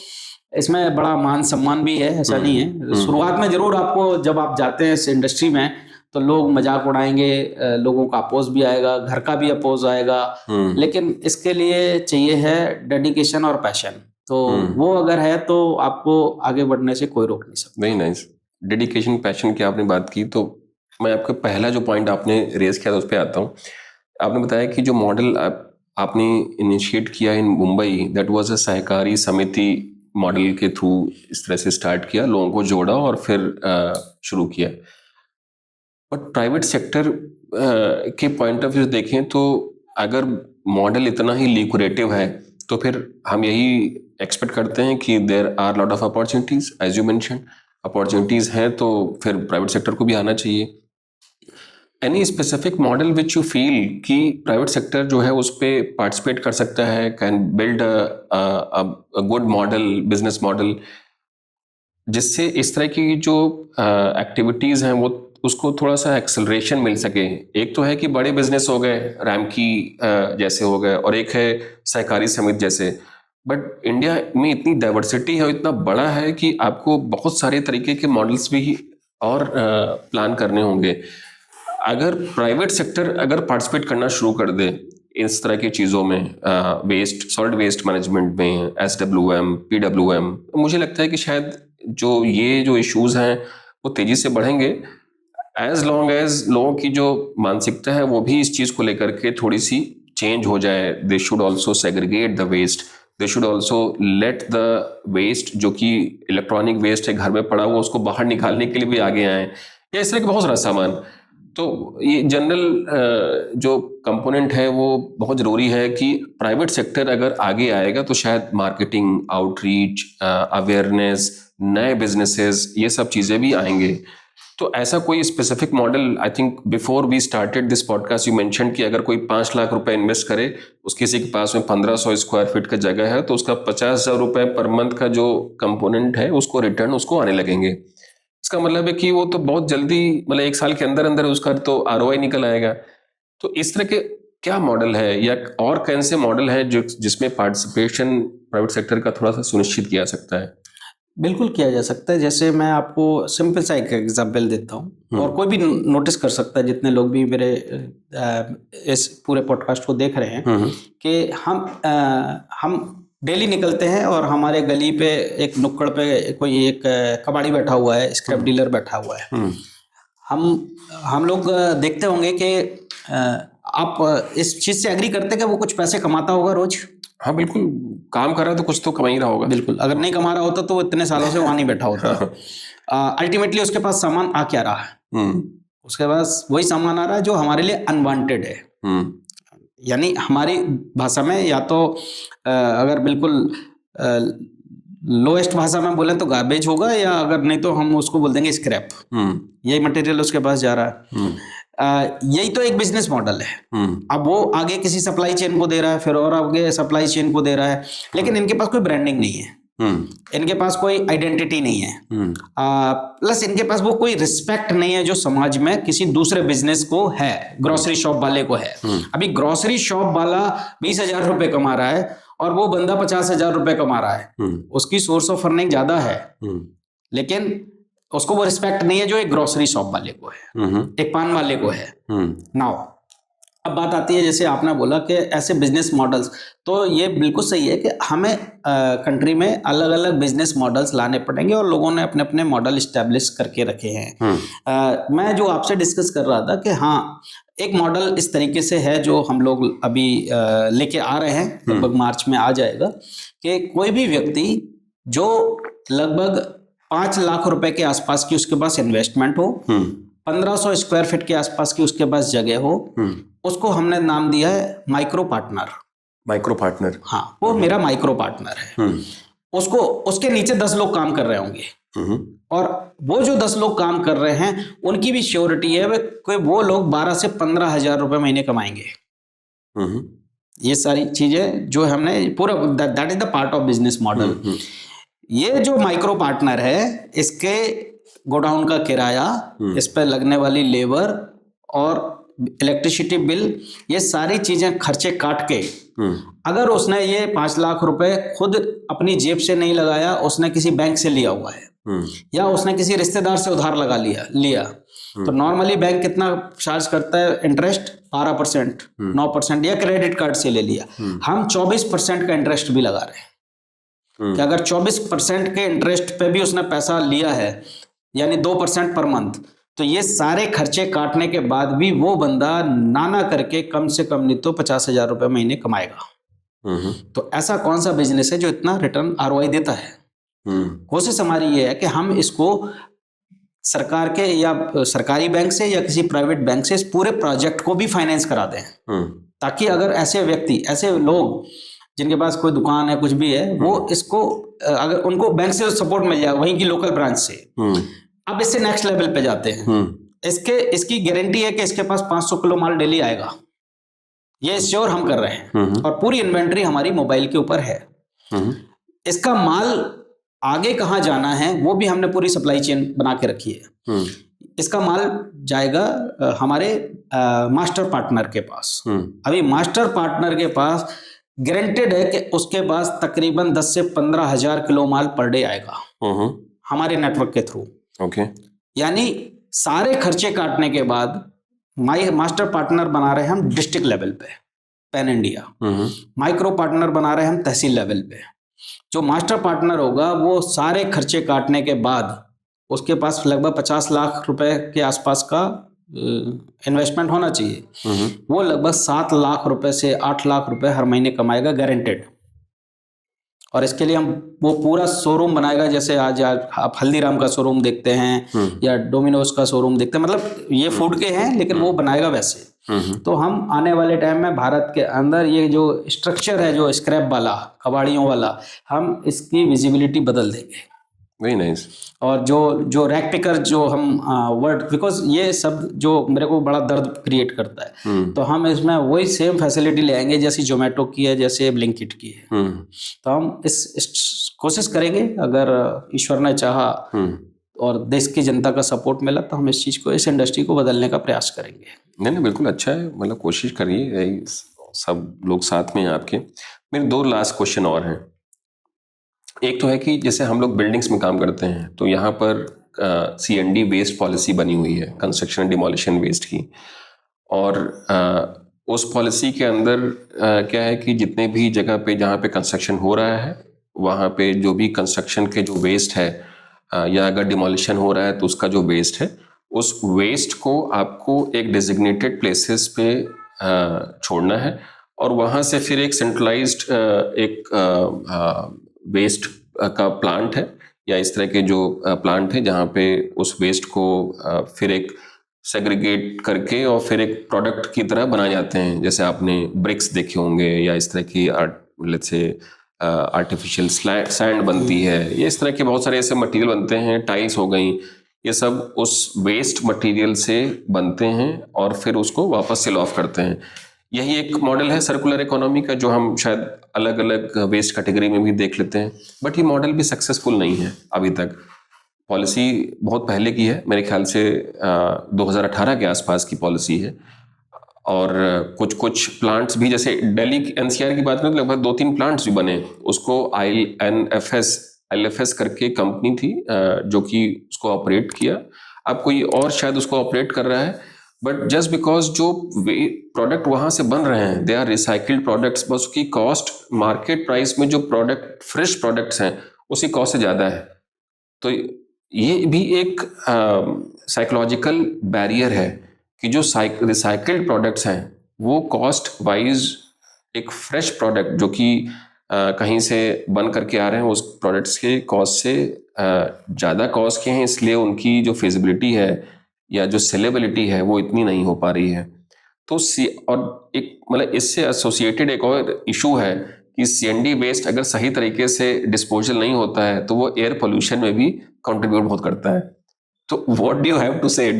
इसमें बड़ा मान सम्मान भी है, ऐसा नहीं है। शुरुआत में जरूर आपको, जब आप जाते हैं इस इंडस्ट्री में, तो लोग मजाक उड़ाएंगे, लोगों का अपोज भी आएगा, घर का भी अपोज आएगा, लेकिन इसके लिए चाहिए है डेडिकेशन और पैशन। तो वो अगर है तो आपको आगे बढ़ने से कोई रोक नहीं सकता। Very nice. डेडिकेशन पैशन की आपने बात की, तो मैं आपका पहला जो पॉइंट आपने रेज किया था उस पर आता हूँ। आपने बताया कि जो मॉडल आपने इनिशिएट किया इन मुंबई, दैट वाज अ सहकारी समिति मॉडल के थ्रू इस तरह से स्टार्ट किया, लोगों को जोड़ा और फिर शुरू किया। बट प्राइवेट सेक्टर के पॉइंट ऑफ व्यू देखें तो अगर मॉडल इतना ही ल्यूक्रेटिव है तो फिर हम यही एक्सपेक्ट करते हैं कि there are lot of opportunities, as you mention, opportunities हैं तो फिर प्राइवेट सेक्टर को भी आना चाहिए। Any specific model which you feel कि प्राइवेट सेक्टर जो है उस पर पार्टिसिपेट कर सकता है, can build a good model, business model, जिससे इस तरह की जो एक्टिविटीज़ हैं वो उसको थोड़ा सा एक्सेलरेशन मिल सके। एक तो है कि बड़े बिजनेस हो गए, रैमकी जैसे हो गए, और एक है सहकारी समिति जैसे। बट इंडिया में इतनी डाइवर्सिटी है और इतना बड़ा है कि आपको बहुत सारे तरीके के मॉडल्स भी और प्लान करने होंगे। अगर प्राइवेट सेक्टर अगर पार्टिसिपेट करना शुरू कर दे इस तरह की चीज़ों में, वेस्ट, सॉलिड वेस्ट मैनेजमेंट में, SWM, PWM, मुझे लगता है कि शायद जो इश्यूज हैं वो तेजी से बढ़ेंगे, एज लॉन्ग एज लोगों की जो मानसिकता है वो भी इस चीज़ को लेकर के थोड़ी सी चेंज हो जाए। They should also segregate the waste, they should also let the waste जो कि इलेक्ट्रॉनिक वेस्ट है घर में पड़ा हुआ उसको बाहर निकालने के लिए भी आगे आए, या इस तरह के बहुत सारा सामान। तो ये जनरल जो कंपोनेंट है वो बहुत ज़रूरी है कि प्राइवेट सेक्टर अगर आगे आएगा तो शायद मार्केटिंग, आउटरीच, अवेयरनेस, नए बिजनेसेस, ये सब चीज़ें भी आएंगे। तो ऐसा कोई specific model, I think before we started this podcast you mention कि अगर कोई 5 लाख रुपए इन्वेस्ट करे, उस किसी के पास में 1500 स्क्वायर फीट का जगह है, तो उसका 50,000 रुपए पर मंथ का जो कंपोनेंट है उसको रिटर्न उसको आने लगेंगे। इसका मतलब है कि वो तो बहुत जल्दी, मतलब 1 साल के अंदर अंदर उसका तो ROI निकल आएगा। तो इस तरह के क्या मॉडल है या और कौन से मॉडल है जिसमें पार्टिसिपेशन प्राइवेट सेक्टर का थोड़ा सा सुनिश्चित किया सकता है? बिल्कुल किया जा सकता है। जैसे मैं आपको सिंपल सा एक एग्जांपल देता हूँ, और कोई भी नोटिस कर सकता है, जितने लोग भी मेरे इस पूरे पॉडकास्ट को देख रहे हैं, कि हम डेली निकलते हैं और हमारे गली पे एक नुक्कड़ पे कोई एक कबाड़ी बैठा हुआ है, स्क्रैप डीलर बैठा हुआ है। हम लोग देखते होंगे कि आप इस चीज़ से एग्री करते हैं कि वो कुछ पैसे कमाता होगा रोज। हाँ बिल्कुल, काम कर रहा है तो कुछ तो कमा ही रहा होगा। बिल्कुल, अगर नहीं कमा रहा होता तो वो इतने सालों से वहां नहीं बैठा होता। अल्टीमेटली उसके पास सामान आ क्या रहा है? उसके पास वही सामान आ रहा है जो हमारे लिए अनवांटेड है। यानी हमारी भाषा में, या तो अगर बिल्कुल लोएस्ट भाषा में बोले तो गार्बेज होगा, या अगर नहीं तो हम उसको बोल देंगे स्क्रैप। यही मटेरियल उसके पास जा रहा है। यही तो एक बिजनेस मॉडल है। अब वो आगे किसी सप्लाई चेन को दे रहा है, फिर और आगे सप्लाई चेन को दे रहा है, लेकिन इनके पास कोई ब्रांडिंग नहीं है, इनके पास कोई आइडेंटिटी नहीं है, प्लस इनके पास वो कोई रिस्पेक्ट नहीं है जो समाज में किसी दूसरे बिजनेस को है, ग्रोसरी शॉप वाले को है। अभी ग्रोसरी शॉप वाला 20,000 रुपए कमा रहा है और वो बंदा 50,000 रुपए कमा रहा है, उसकी सोर्स ऑफ अर्निंग ज्यादा है, लेकिन उसको वो रिस्पेक्ट नहीं है जो एक ग्रोसरी शॉप वाले को है, एक पान वाले को है। नाउ अब बात आती है, जैसे आपने बोला कि ऐसे बिजनेस मॉडल्स, तो ये बिल्कुल सही है कि हमें कंट्री में अलग अलग बिजनेस मॉडल्स लाने पड़ेंगे और लोगों ने अपने अपने मॉडल इस्टेब्लिश करके रखे हैं। मैं जो आपसे डिस्कस कर रहा था कि हाँ, एक मॉडल इस तरीके से है जो हम लोग अभी लेके आ रहे हैं, लगभग मार्च में आ जाएगा, कि कोई भी व्यक्ति जो लगभग 5 लाख रुपए के आसपास की उसके पास इन्वेस्टमेंट हो, 1500 स्क्वायर फीट के आसपास की उसके पास जगह हो, उसको हमने नाम दिया है माइक्रो पार्टनर। माइक्रो पार्टनर, हाँ, वो मेरा माइक्रो पार्टनर है। उसको, उसके नीचे 10 लोग काम कर रहे होंगे और वो जो 10 लोग काम कर रहे हैं उनकी भी श्योरिटी है कि वो लोग 12 से 15,000 रुपए महीने कमाएंगे। ये सारी चीजें जो हमने पूरा, that is the part of business model. ये जो माइक्रो पार्टनर है, इसके गोडाउन का किराया, इस पर लगने वाली लेबर और इलेक्ट्रिसिटी बिल, ये सारी चीजें खर्चे काट के, अगर उसने ये 5 लाख रुपए खुद अपनी जेब से नहीं लगाया, उसने किसी बैंक से लिया हुआ है या उसने किसी रिश्तेदार से उधार लगा लिया, तो नॉर्मली बैंक कितना चार्ज करता है इंटरेस्ट? 12%, 9%, या क्रेडिट कार्ड से ले लिया। हम 24% का इंटरेस्ट भी लगा रहे हैं कि अगर 24% के इंटरेस्ट पे भी उसने पैसा लिया है, यानी 2% पर मंथ, तो ये सारे खर्चे काटने के बाद भी वो बंदा नाना करके कम से कम नहीं तो 50,000 रुपए महीने कमाएगा। तो ऐसा कौन सा बिजनेस है जो इतना रिटर्न ROI देता है? कोशिश हमारी ये है कि हम इसको सरकार के या सरकारी बैंक से या किसी प्राइवेट बैंक से इस पूरे प्रोजेक्ट को भी फाइनेंस करा दें, ताकि अगर ऐसे व्यक्ति, ऐसे लोग जिनके पास कोई दुकान है, कुछ भी है, वो इसको, अगर उनको बैंक से सपोर्ट मिल जाए, वहीं की लोकल ब्रांच से, अब इससे नेक्स्ट लेवल पे जाते हैं। इसकी गारंटी है कि इसके पास 500 किलो माल डेली आएगा, ये श्योर हम कर रहे हैं, और पूरी इन्वेंट्री हमारी मोबाइल के ऊपर है। इसका माल आगे कहाँ जाना है वो भी हमने पूरी सप्लाई चेन बना के रखी है। इसका माल जाएगा हमारे मास्टर पार्टनर के पास। अभी मास्टर पार्टनर के पास गारंटेड है कि उसके पास तकरीबन 10 से 15,000 किलो माल पर डे आएगा हमारे नेटवर्क के थ्रू। यानी सारे खर्चे काटने के बाद मास्टर पार्टनर बना रहे हैं हम डिस्ट्रिक्ट लेवल पे, पैन इंडिया। माइक्रो पार्टनर बना रहे हैं हम तहसील लेवल पे। जो मास्टर पार्टनर होगा वो सारे खर्चे काटने के बाद उसके पास लगभग 50 लाख रुपए के आसपास का इन्वेस्टमेंट होना चाहिए। वो लगभग 7 लाख रुपए से 8 लाख रुपए हर महीने कमाएगा गारंटेड। और इसके लिए हम वो पूरा शोरूम बनाएगा, जैसे आज आप हल्दीराम का शोरूम देखते हैं या डोमिनोज का शोरूम देखते हैं, मतलब ये फूड के हैं लेकिन वो बनाएगा वैसे। तो हम आने वाले टाइम में भारत के अंदर ये जो स्ट्रक्चर है, जो स्क्रैप वाला, कबाड़ियों वाला, हम इसकी विजिबिलिटी बदल देंगे। Very nice. और जो रैक पिकर जो हम वर्ड, बिकॉज ये सब जो मेरे को बड़ा दर्द क्रिएट करता है, तो हम इसमें वही सेम फैसिलिटी ले आएंगे जैसी जोमेटो की है, जैसे ब्लिंकिट की है। तो हम इस कोशिश करेंगे, अगर ईश्वर ने चाहा और देश की जनता का सपोर्ट मिला तो हम इस चीज़ को, इस इंडस्ट्री को बदलने का प्रयास करेंगे। नहीं, बिल्कुल अच्छा है, मतलब कोशिश करिए, सब लोग साथ में हैं आपके। मेरे 2 लास्ट क्वेश्चन और हैं। एक तो है कि जैसे हम लोग बिल्डिंग्स में काम करते हैं तो यहाँ पर CND वेस्ट पॉलिसी बनी हुई है, कंस्ट्रक्शन डिमोलिशन वेस्ट की, और उस पॉलिसी के अंदर क्या है कि जितने भी जगह पे जहाँ पे कंस्ट्रक्शन हो रहा है वहाँ पे जो भी कंस्ट्रक्शन के जो वेस्ट है या अगर डिमोलिशन हो रहा है तो उसका जो वेस्ट है, उस वेस्ट को आपको एक डेजिग्नेटेड प्लेसेस पे छोड़ना है और वहाँ से फिर एक सेंट्रलाइज्ड एक वेस्ट का प्लांट है या इस तरह के जो प्लांट है जहाँ पे उस वेस्ट को फिर एक सेग्रीगेट करके और फिर एक प्रोडक्ट की तरह बनाए जाते हैं। जैसे आपने ब्रिक्स देखे होंगे या इस तरह की लेट्स से आर्टिफिशियल सैंड बनती है, ये इस तरह के बहुत सारे ऐसे मटेरियल बनते हैं, टाइल्स हो गई, ये सब उस वेस्ट मटेरियल से बनते हैं और फिर उसको वापस सेल ऑफ करते हैं। यही एक मॉडल है सर्कुलर इकोनॉमी का, जो हम शायद अलग अलग वेस्ट कैटेगरी में भी देख लेते हैं, बट ये मॉडल भी सक्सेसफुल नहीं है अभी तक। पॉलिसी बहुत पहले की है, मेरे ख्याल से 2018 के आसपास की पॉलिसी है। और कुछ कुछ प्लांट्स भी, जैसे दिल्ली एनसीआर की बात करें तो लगभग 2-3 प्लांट्स भी बने। उसको ILFS करके कंपनी थी जो कि उसको ऑपरेट किया। अब कोई और शायद उसको ऑपरेट कर रहा है, बट जस्ट बिकॉज जो प्रोडक्ट वहां से बन रहे हैं दे आर रिसाइकिल्ड प्रोडक्ट्स, बस उसकी कॉस्ट मार्केट प्राइस में जो प्रोडक्ट फ्रेश प्रोडक्ट्स हैं उसी कॉस्ट से ज़्यादा है। तो ये भी एक साइकोलॉजिकल बैरियर है कि जो रिसाइकिल्ड प्रोडक्ट्स हैं वो कॉस्ट वाइज एक फ्रेश प्रोडक्ट जो कि कहीं से बन करके आ रहे हैं उस प्रोडक्ट्स के कॉस्ट से ज़्यादा कॉस्ट के हैं, इसलिए उनकी जो फिजिबिलिटी है या जो सेलेबिलिटी है वो इतनी नहीं हो पा रही है। तो और एक मतलब इससे एसोसिएटेड एक और इशू है कि CND वेस्ट अगर सही तरीके से डिस्पोजल नहीं होता है तो वो एयर पोल्यूशन में भी कंट्रीब्यूट बहुत करता है। तो what do you have to say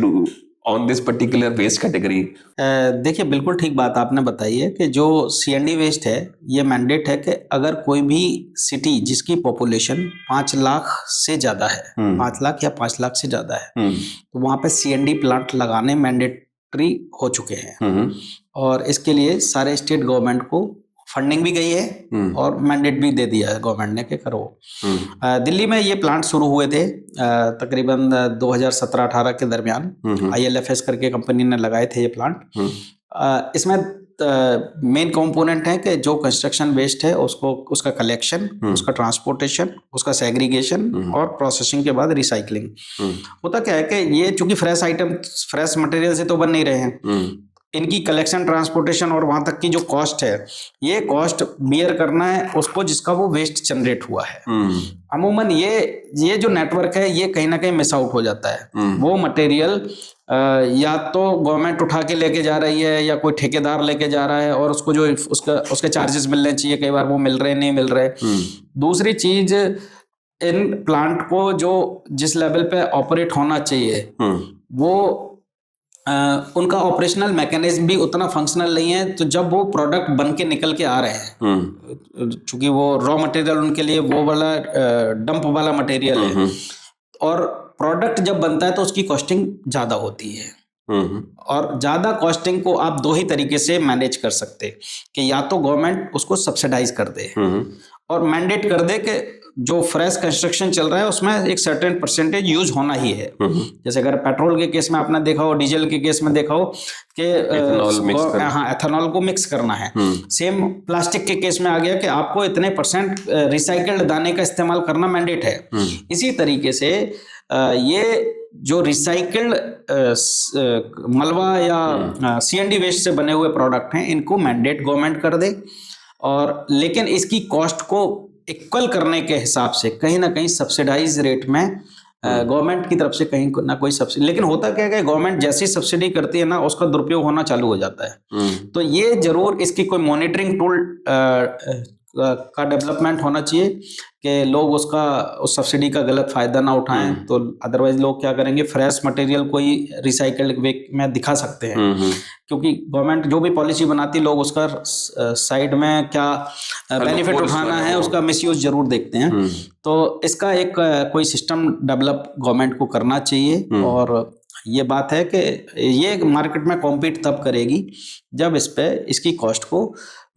on this particular waste category? देखिए, बिल्कुल ठीक बात आपने बताई है कि जो CND वेस्ट है ये मैंडेट है कि अगर कोई भी सिटी जिसकी पॉपुलेशन 5 लाख से ज़्यादा है, 5 लाख या 5 लाख से ज़्यादा है, तो वहाँ पे CND प्लांट लगाने मैंडेटरी हो चुके हैं। और इसके लिए सारे स्टेट गवर्नमेंट को फंडिंग भी गई है और मैंडेट भी दे दिया है गवर्नमेंट ने कि करो। दिल्ली में ये प्लांट शुरू हुए थे तकरीबन 2017-18 के दरमियान। ILFS करके कंपनी ने लगाए थे ये प्लांट। इसमें मेन कंपोनेंट है कि जो कंस्ट्रक्शन वेस्ट है उसको, उसका कलेक्शन, उसका ट्रांसपोर्टेशन, उसका सेग्रीगेशन और प्रोसेसिंग के बाद रिसाइकलिंग। होता क्या है कि ये चूंकि फ्रेश आइटम फ्रेश मटेरियल से तो बन नहीं रहे हैं, इनकी कलेक्शन, ट्रांसपोर्टेशन और वहां तक की जो कॉस्ट है ये कॉस्ट बियर करना है उसको जिसका वो वेस्ट जनरेट हुआ है। अमूमन ये जो नेटवर्क है ये कहीं ना कहीं मिस आउट हो जाता है। वो मटेरियल या तो गवर्नमेंट उठा के लेके जा रही है या कोई ठेकेदार लेके जा रहा है और उसको जो उसके चार्जेस मिलने चाहिए कई बार वो मिल रहे नहीं मिल रहे। दूसरी चीज, इन प्लांट को जो जिस लेवल पे ऑपरेट होना चाहिए वो उनका ऑपरेशनल मैकेनिज्म भी उतना फंक्शनल नहीं है। तो जब वो प्रोडक्ट बन के निकल के आ रहे हैं, चूंकि वो रॉ मटेरियल उनके लिए वो वाला डंप वाला मटेरियल है, और प्रोडक्ट जब बनता है तो उसकी कॉस्टिंग ज़्यादा होती है। और ज़्यादा कॉस्टिंग को आप 2 ही तरीके से मैनेज कर सकते कि या तो गवर्नमेंट उसको सब्सिडाइज कर दे और मैंडेट कर दे कि जो फ्रेश कंस्ट्रक्शन चल रहा है उसमें एक सर्टेन परसेंटेज यूज होना ही है। जैसे अगर पेट्रोल के केस में आपने देखा हो, डीजल के केस में देखा हो कि एथेनॉल को मिक्स करना है। सेम प्लास्टिक के केस में आ गया कि आपको इतने % रिसाइकल्ड दाने का इस्तेमाल करना मैंडेट है। इसी तरीके से ये जो रिसाइकल्ड मलबा या CND वेस्ट से बने हुए प्रोडक्ट हैं इनको मैंडेट गवर्नमेंट कर दे, और लेकिन इसकी कॉस्ट को इक्वल करने के हिसाब से कहीं ना कहीं सब्सिडाइज रेट में गवर्नमेंट की तरफ से कहीं ना कोई सब्सिडी। लेकिन होता क्या है कि गवर्नमेंट जैसी सब्सिडी करती है ना उसका दुरुपयोग होना चालू हो जाता है। तो ये जरूर इसकी कोई मॉनिटरिंग टूल का डेवलपमेंट होना चाहिए कि लोग उस सब्सिडी का गलत फायदा ना उठाएं। तो अदरवाइज लोग क्या करेंगे, फ्रेश मटेरियल को ही रिसाइकल्ड वे में दिखा सकते हैं, क्योंकि गवर्नमेंट जो भी पॉलिसी बनाती है लोग उसका साइड में क्या बेनिफिट उठाना है उसका मिसयूज जरूर देखते हैं। तो इसका एक कोई सिस्टम डेवलप गवर्नमेंट को करना चाहिए। और ये बात है कि ये मार्केट में कॉम्पीट तब करेगी जब इस पे इसकी कॉस्ट को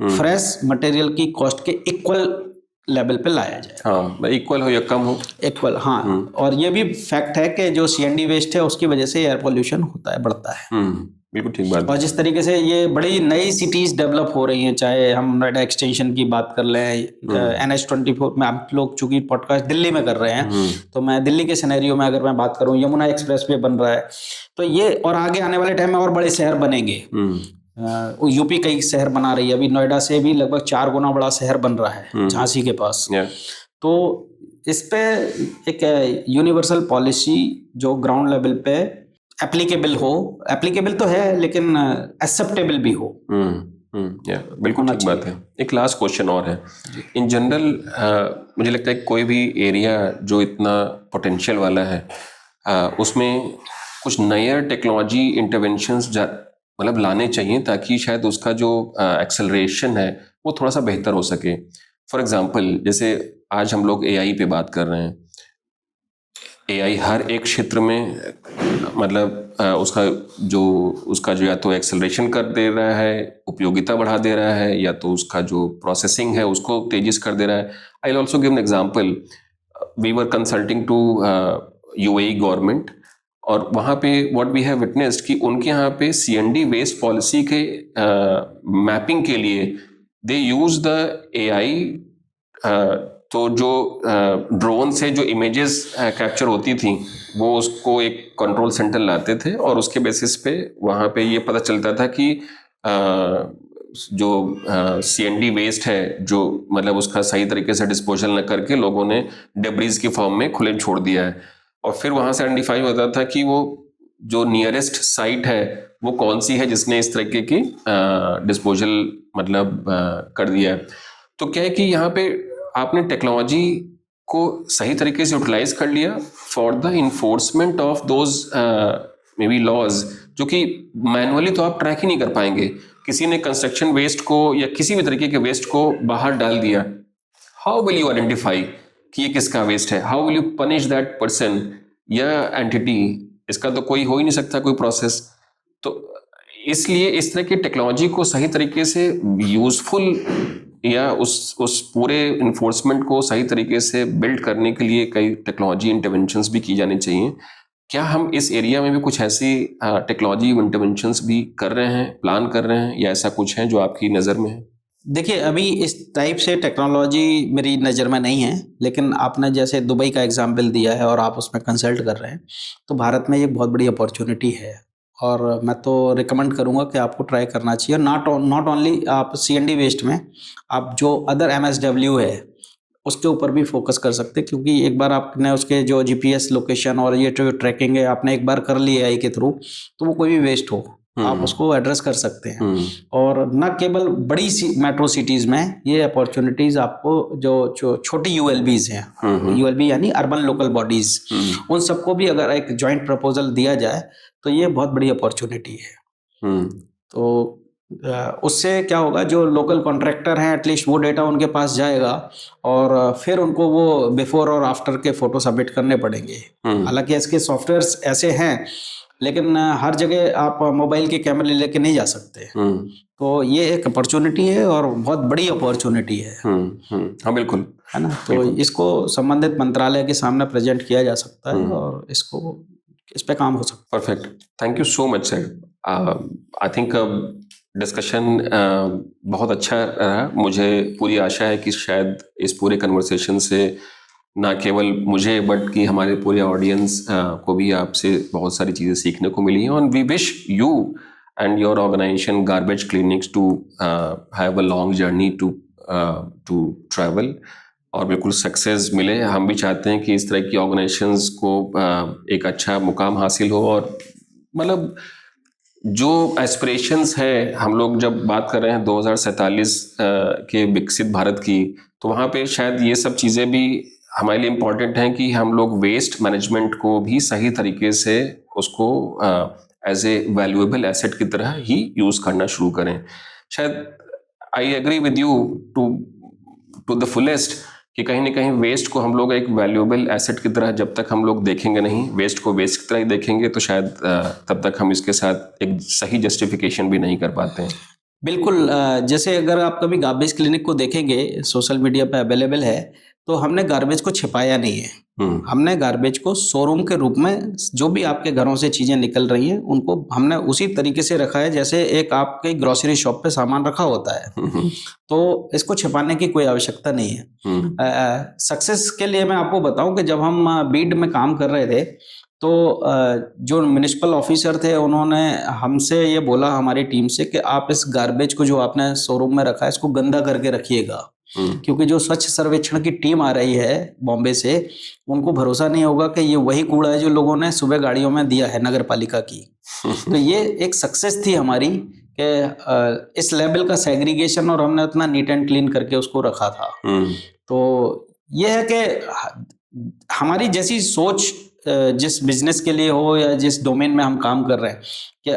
फ्रेश मटेरियल की कॉस्ट के इक्वल लेवल पे लाया जाए। हाँ, इक्वल हो या कम हो, इक्वल। हाँ, और ये भी फैक्ट है कि जो CND वेस्ट है उसकी वजह से एयर पोल्यूशन होता है, बढ़ता है। बिल्कुल ठीक बात। और जिस तरीके से ये बड़ी नई सिटीज डेवलप हो रही हैं, चाहे हम नोएडा एक्सटेंशन की बात कर लें, NH24 में आप लोग चूंकि पॉडकास्ट दिल्ली में कर रहे हैं तो मैं दिल्ली के सिनेरियो में अगर मैं बात करूं, यमुना एक्सप्रेस वे बन रहा है, तो ये और आगे आने वाले टाइम में और बड़े शहर बनेंगे। यूपी कई शहर बना रही है, अभी नोएडा से भी लगभग 4 गुना बड़ा शहर बन रहा है झांसी के पास। तो इस पे एक यूनिवर्सल पॉलिसी जो ग्राउंड लेवल पे एप्लीकेबल तो है लेकिन एक्सेप्टेबल भी हो। बिल्कुल ठीक बात है। एक लास्ट क्वेश्चन और है, इन जनरल मुझे लगता है कोई भी एरिया जो इतना पोटेंशियल वाला है, उसमें कुछ नए टेक्नोलॉजी इंटरवेंशंस मतलब लाने चाहिए ताकि शायद उसका जो एक्सेलरेशन है वो थोड़ा सा बेहतर हो सके। फॉर एग्जांपल, जैसे आज हम लोग एआई पे बात कर रहे हैं। एआई हर एक क्षेत्र में मतलब उसका जो या तो एक्सेलरेशन कर दे रहा है, उपयोगिता बढ़ा दे रहा है, या तो उसका जो प्रोसेसिंग है उसको तेजी से कर दे रहा है। I will also give an example. We were consulting to UAE government, और वहाँ पे व्हाट वी हैव विटनेस्ड कि उनके यहाँ पे सीएनडी वेस्ट पॉलिसी के मैपिंग के लिए दे यूज द एआई। तो जो ड्रोन से जो इमेजेस कैप्चर होती थी वो उसको एक कंट्रोल सेंटर लाते थे, और उसके बेसिस पे वहाँ पे ये पता चलता था कि जो सीएनडी वेस्ट है, जो मतलब उसका सही तरीके से डिस्पोजल न करके लोगों ने डेब्रीज की फॉर्म में खुले छोड़ दिया है। और फिर वहाँ से आइडेंटिफाई होता था कि वो जो नियरेस्ट साइट है वो कौन सी है जिसने इस तरीके की डिस्पोजल मतलब कर दिया है। तो क्या है कि यहाँ पे आपने टेक्नोलॉजी को सही तरीके से यूटिलाइज कर लिया for the enforcement of those may be laws, जो कि मैनुअली तो आप ट्रैक ही नहीं कर पाएंगे। किसी ने कंस्ट्रक्शन वेस्ट को या किसी भी तरीके के वेस्ट को बाहर डाल दिया, हाउ विल यू आइडेंटिफाई कि ये किसका वेस्ट है? How will you punish that person या एंटिटी? इसका तो कोई हो ही नहीं सकता कोई प्रोसेस। तो इसलिए इस तरह की टेक्नोलॉजी को सही तरीके से यूजफुल या उस पूरे इन्फोर्समेंट को सही तरीके से बिल्ड करने के लिए कई टेक्नोलॉजी इंटरवेंशंस भी की जानी चाहिए। क्या हम इस एरिया में भी कुछ ऐसी टेक्नोलॉजी इंटरवेंशंस भी कर रहे हैं, प्लान कर रहे हैं, या ऐसा कुछ है जो आपकी नज़र में है? देखिए, अभी इस टाइप से टेक्नोलॉजी मेरी नज़र में नहीं है, लेकिन आपने जैसे दुबई का एग्जाम्पल दिया है और आप उसमें कंसल्ट कर रहे हैं, तो भारत में ये बहुत बड़ी अपॉर्चुनिटी है और मैं तो रिकमेंड करूँगा कि आपको ट्राई करना चाहिए। नॉट ओनली आप सीएनडी वेस्ट में, आप जो अदर एमएसडब्ल्यू है उसके ऊपर भी फोकस कर सकते हैं, क्योंकि एक बार आपने उसके जो जीपीएस लोकेशन और ये जो ट्रैकिंग है आपने एक बार कर ली एआई के थ्रू, तो वो कोई भी वेस्ट हो आप उसको एड्रेस कर सकते हैं। और न केवल बड़ी मेट्रो सिटीज़ में ये अपॉर्चुनिटीज़ आपको जो छोटी यूएलबीज हैं, यूएलबी यानी अर्बन लोकल बॉडीज़, उन सबको भी अगर एक जॉइंट प्रपोजल दिया जाए तो ये बहुत बड़ी अपॉर्चुनिटी है। तो उससे क्या होगा, जो लोकल कॉन्ट्रैक्टर हैं एटलीस्ट वो डेटा उनके पास जाएगा और फिर उनको वो बिफोर और आफ्टर के फ़ोटो सबमिट करने पड़ेंगे। हालांकि इसके सॉफ्टवेयर्स ऐसे हैं, लेकिन हर जगह आप मोबाइल के कैमरे लेके नहीं जा सकते। तो ये एक अपॉर्चुनिटी है और बहुत बड़ी अपॉर्चुनिटी है। हाँ बिल्कुल, है ना। तो इसको संबंधित मंत्रालय के सामने प्रेजेंट किया जा सकता है और इस पे काम हो सकता है। Perfect, thank you so much sir. I think discussion बहुत अच्छा रहा। मुझे पूरी आशा है कि शायद इस पूरे कन्वर्सेशन से ना केवल मुझे बट कि हमारे पूरे ऑडियंस को भी आपसे बहुत सारी चीज़ें सीखने को मिली हैं। और we wish you and your organisation garbage clinics to have a long journey to travel और बिल्कुल सक्सेस मिले। हम भी चाहते हैं कि इस तरह की ऑर्गेनाइजेशंस को एक अच्छा मुकाम हासिल हो। और मतलब जो एस्पिरेशंस है, हम लोग जब बात कर रहे हैं 2047 के विकसित भारत की, तो वहाँ पे शायद ये सब चीज़ें भी हमारे लिए इम्पॉर्टेंट हैं कि हम लोग वेस्ट मैनेजमेंट को भी सही तरीके से उसको एज ए वैल्यूएबल एसेट की तरह ही यूज़ करना शुरू करें। शायद I agree with you to the fullest कि कहीं ना कहीं वेस्ट को हम लोग एक वैल्यूएबल एसेट की तरह जब तक हम लोग देखेंगे नहीं, वेस्ट को वेस्ट की तरह ही देखेंगे, तो शायद तब तक हम इसके साथ एक सही जस्टिफिकेशन भी नहीं कर पाते हैं। बिल्कुल। जैसे अगर आप कभी गार्बेज क्लिनिक को देखेंगे, सोशल मीडिया पे अवेलेबल है, तो हमने गार्बेज को छिपाया नहीं है। हमने गार्बेज को शोरूम के रूप में, जो भी आपके घरों से चीज़ें निकल रही हैं उनको हमने उसी तरीके से रखा है जैसे एक आपके ग्रोसरी शॉप पे सामान रखा होता है। तो इसको छिपाने की कोई आवश्यकता नहीं है। सक्सेस के लिए मैं आपको बताऊं कि जब हम बीड में काम कर रहे थे, तो जो म्युनिसिपल ऑफिसर थे उन्होंने हमसे ये बोला, हमारी टीम से, कि आप इस गार्बेज को जो आपने शोरूम में रखा है इसको गंदा करके रखिएगा, क्योंकि जो स्वच्छ सर्वेक्षण की टीम आ रही है बॉम्बे से, उनको भरोसा नहीं होगा कि ये वही कूड़ा है जो लोगों ने सुबह गाड़ियों में दिया है नगर पालिका की। तो ये एक सक्सेस थी हमारी कि इस लेवल का सेग्रीगेशन और हमने उतना नीट एंड क्लीन करके उसको रखा था। तो ये है कि हमारी जैसी सोच जिस बिजनेस के लिए हो या जिस डोमेन में हम काम कर रहे हैं, कि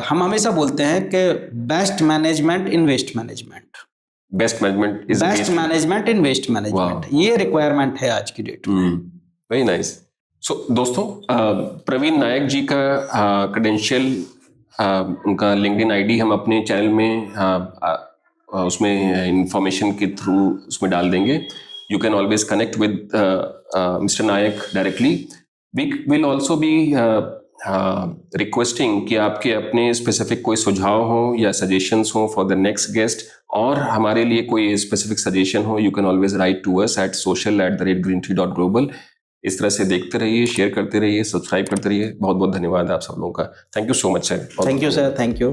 हम हमेशा बोलते हैं कि best management in waste management, best management is best management in waste management, ये रिक्वायरमेंट है आज की डेट में। Very nice. सो दोस्तों, प्रवीण नायक जी का क्रेडेंशियल, उनका लिंक्डइन आईडी हम अपने चैनल में उसमें इंफॉर्मेशन के थ्रू उसमें डाल देंगे। You can always connect with mister Nayak directly. We will also be requesting कि आपके अपने स्पेसिफिक कोई सुझाव हो या सजेशंस हो फॉर द नेक्स्ट गेस्ट, और हमारे लिए कोई स्पेसिफिक सजेशन हो, you can always write to us at social@greentree.global। इस तरह से देखते रहिए, शेयर करते रहिए, सब्सक्राइब करते रहिए। बहुत बहुत धन्यवाद आप सब लोगों का। Thank you so much sir. Thank you sir, thank you.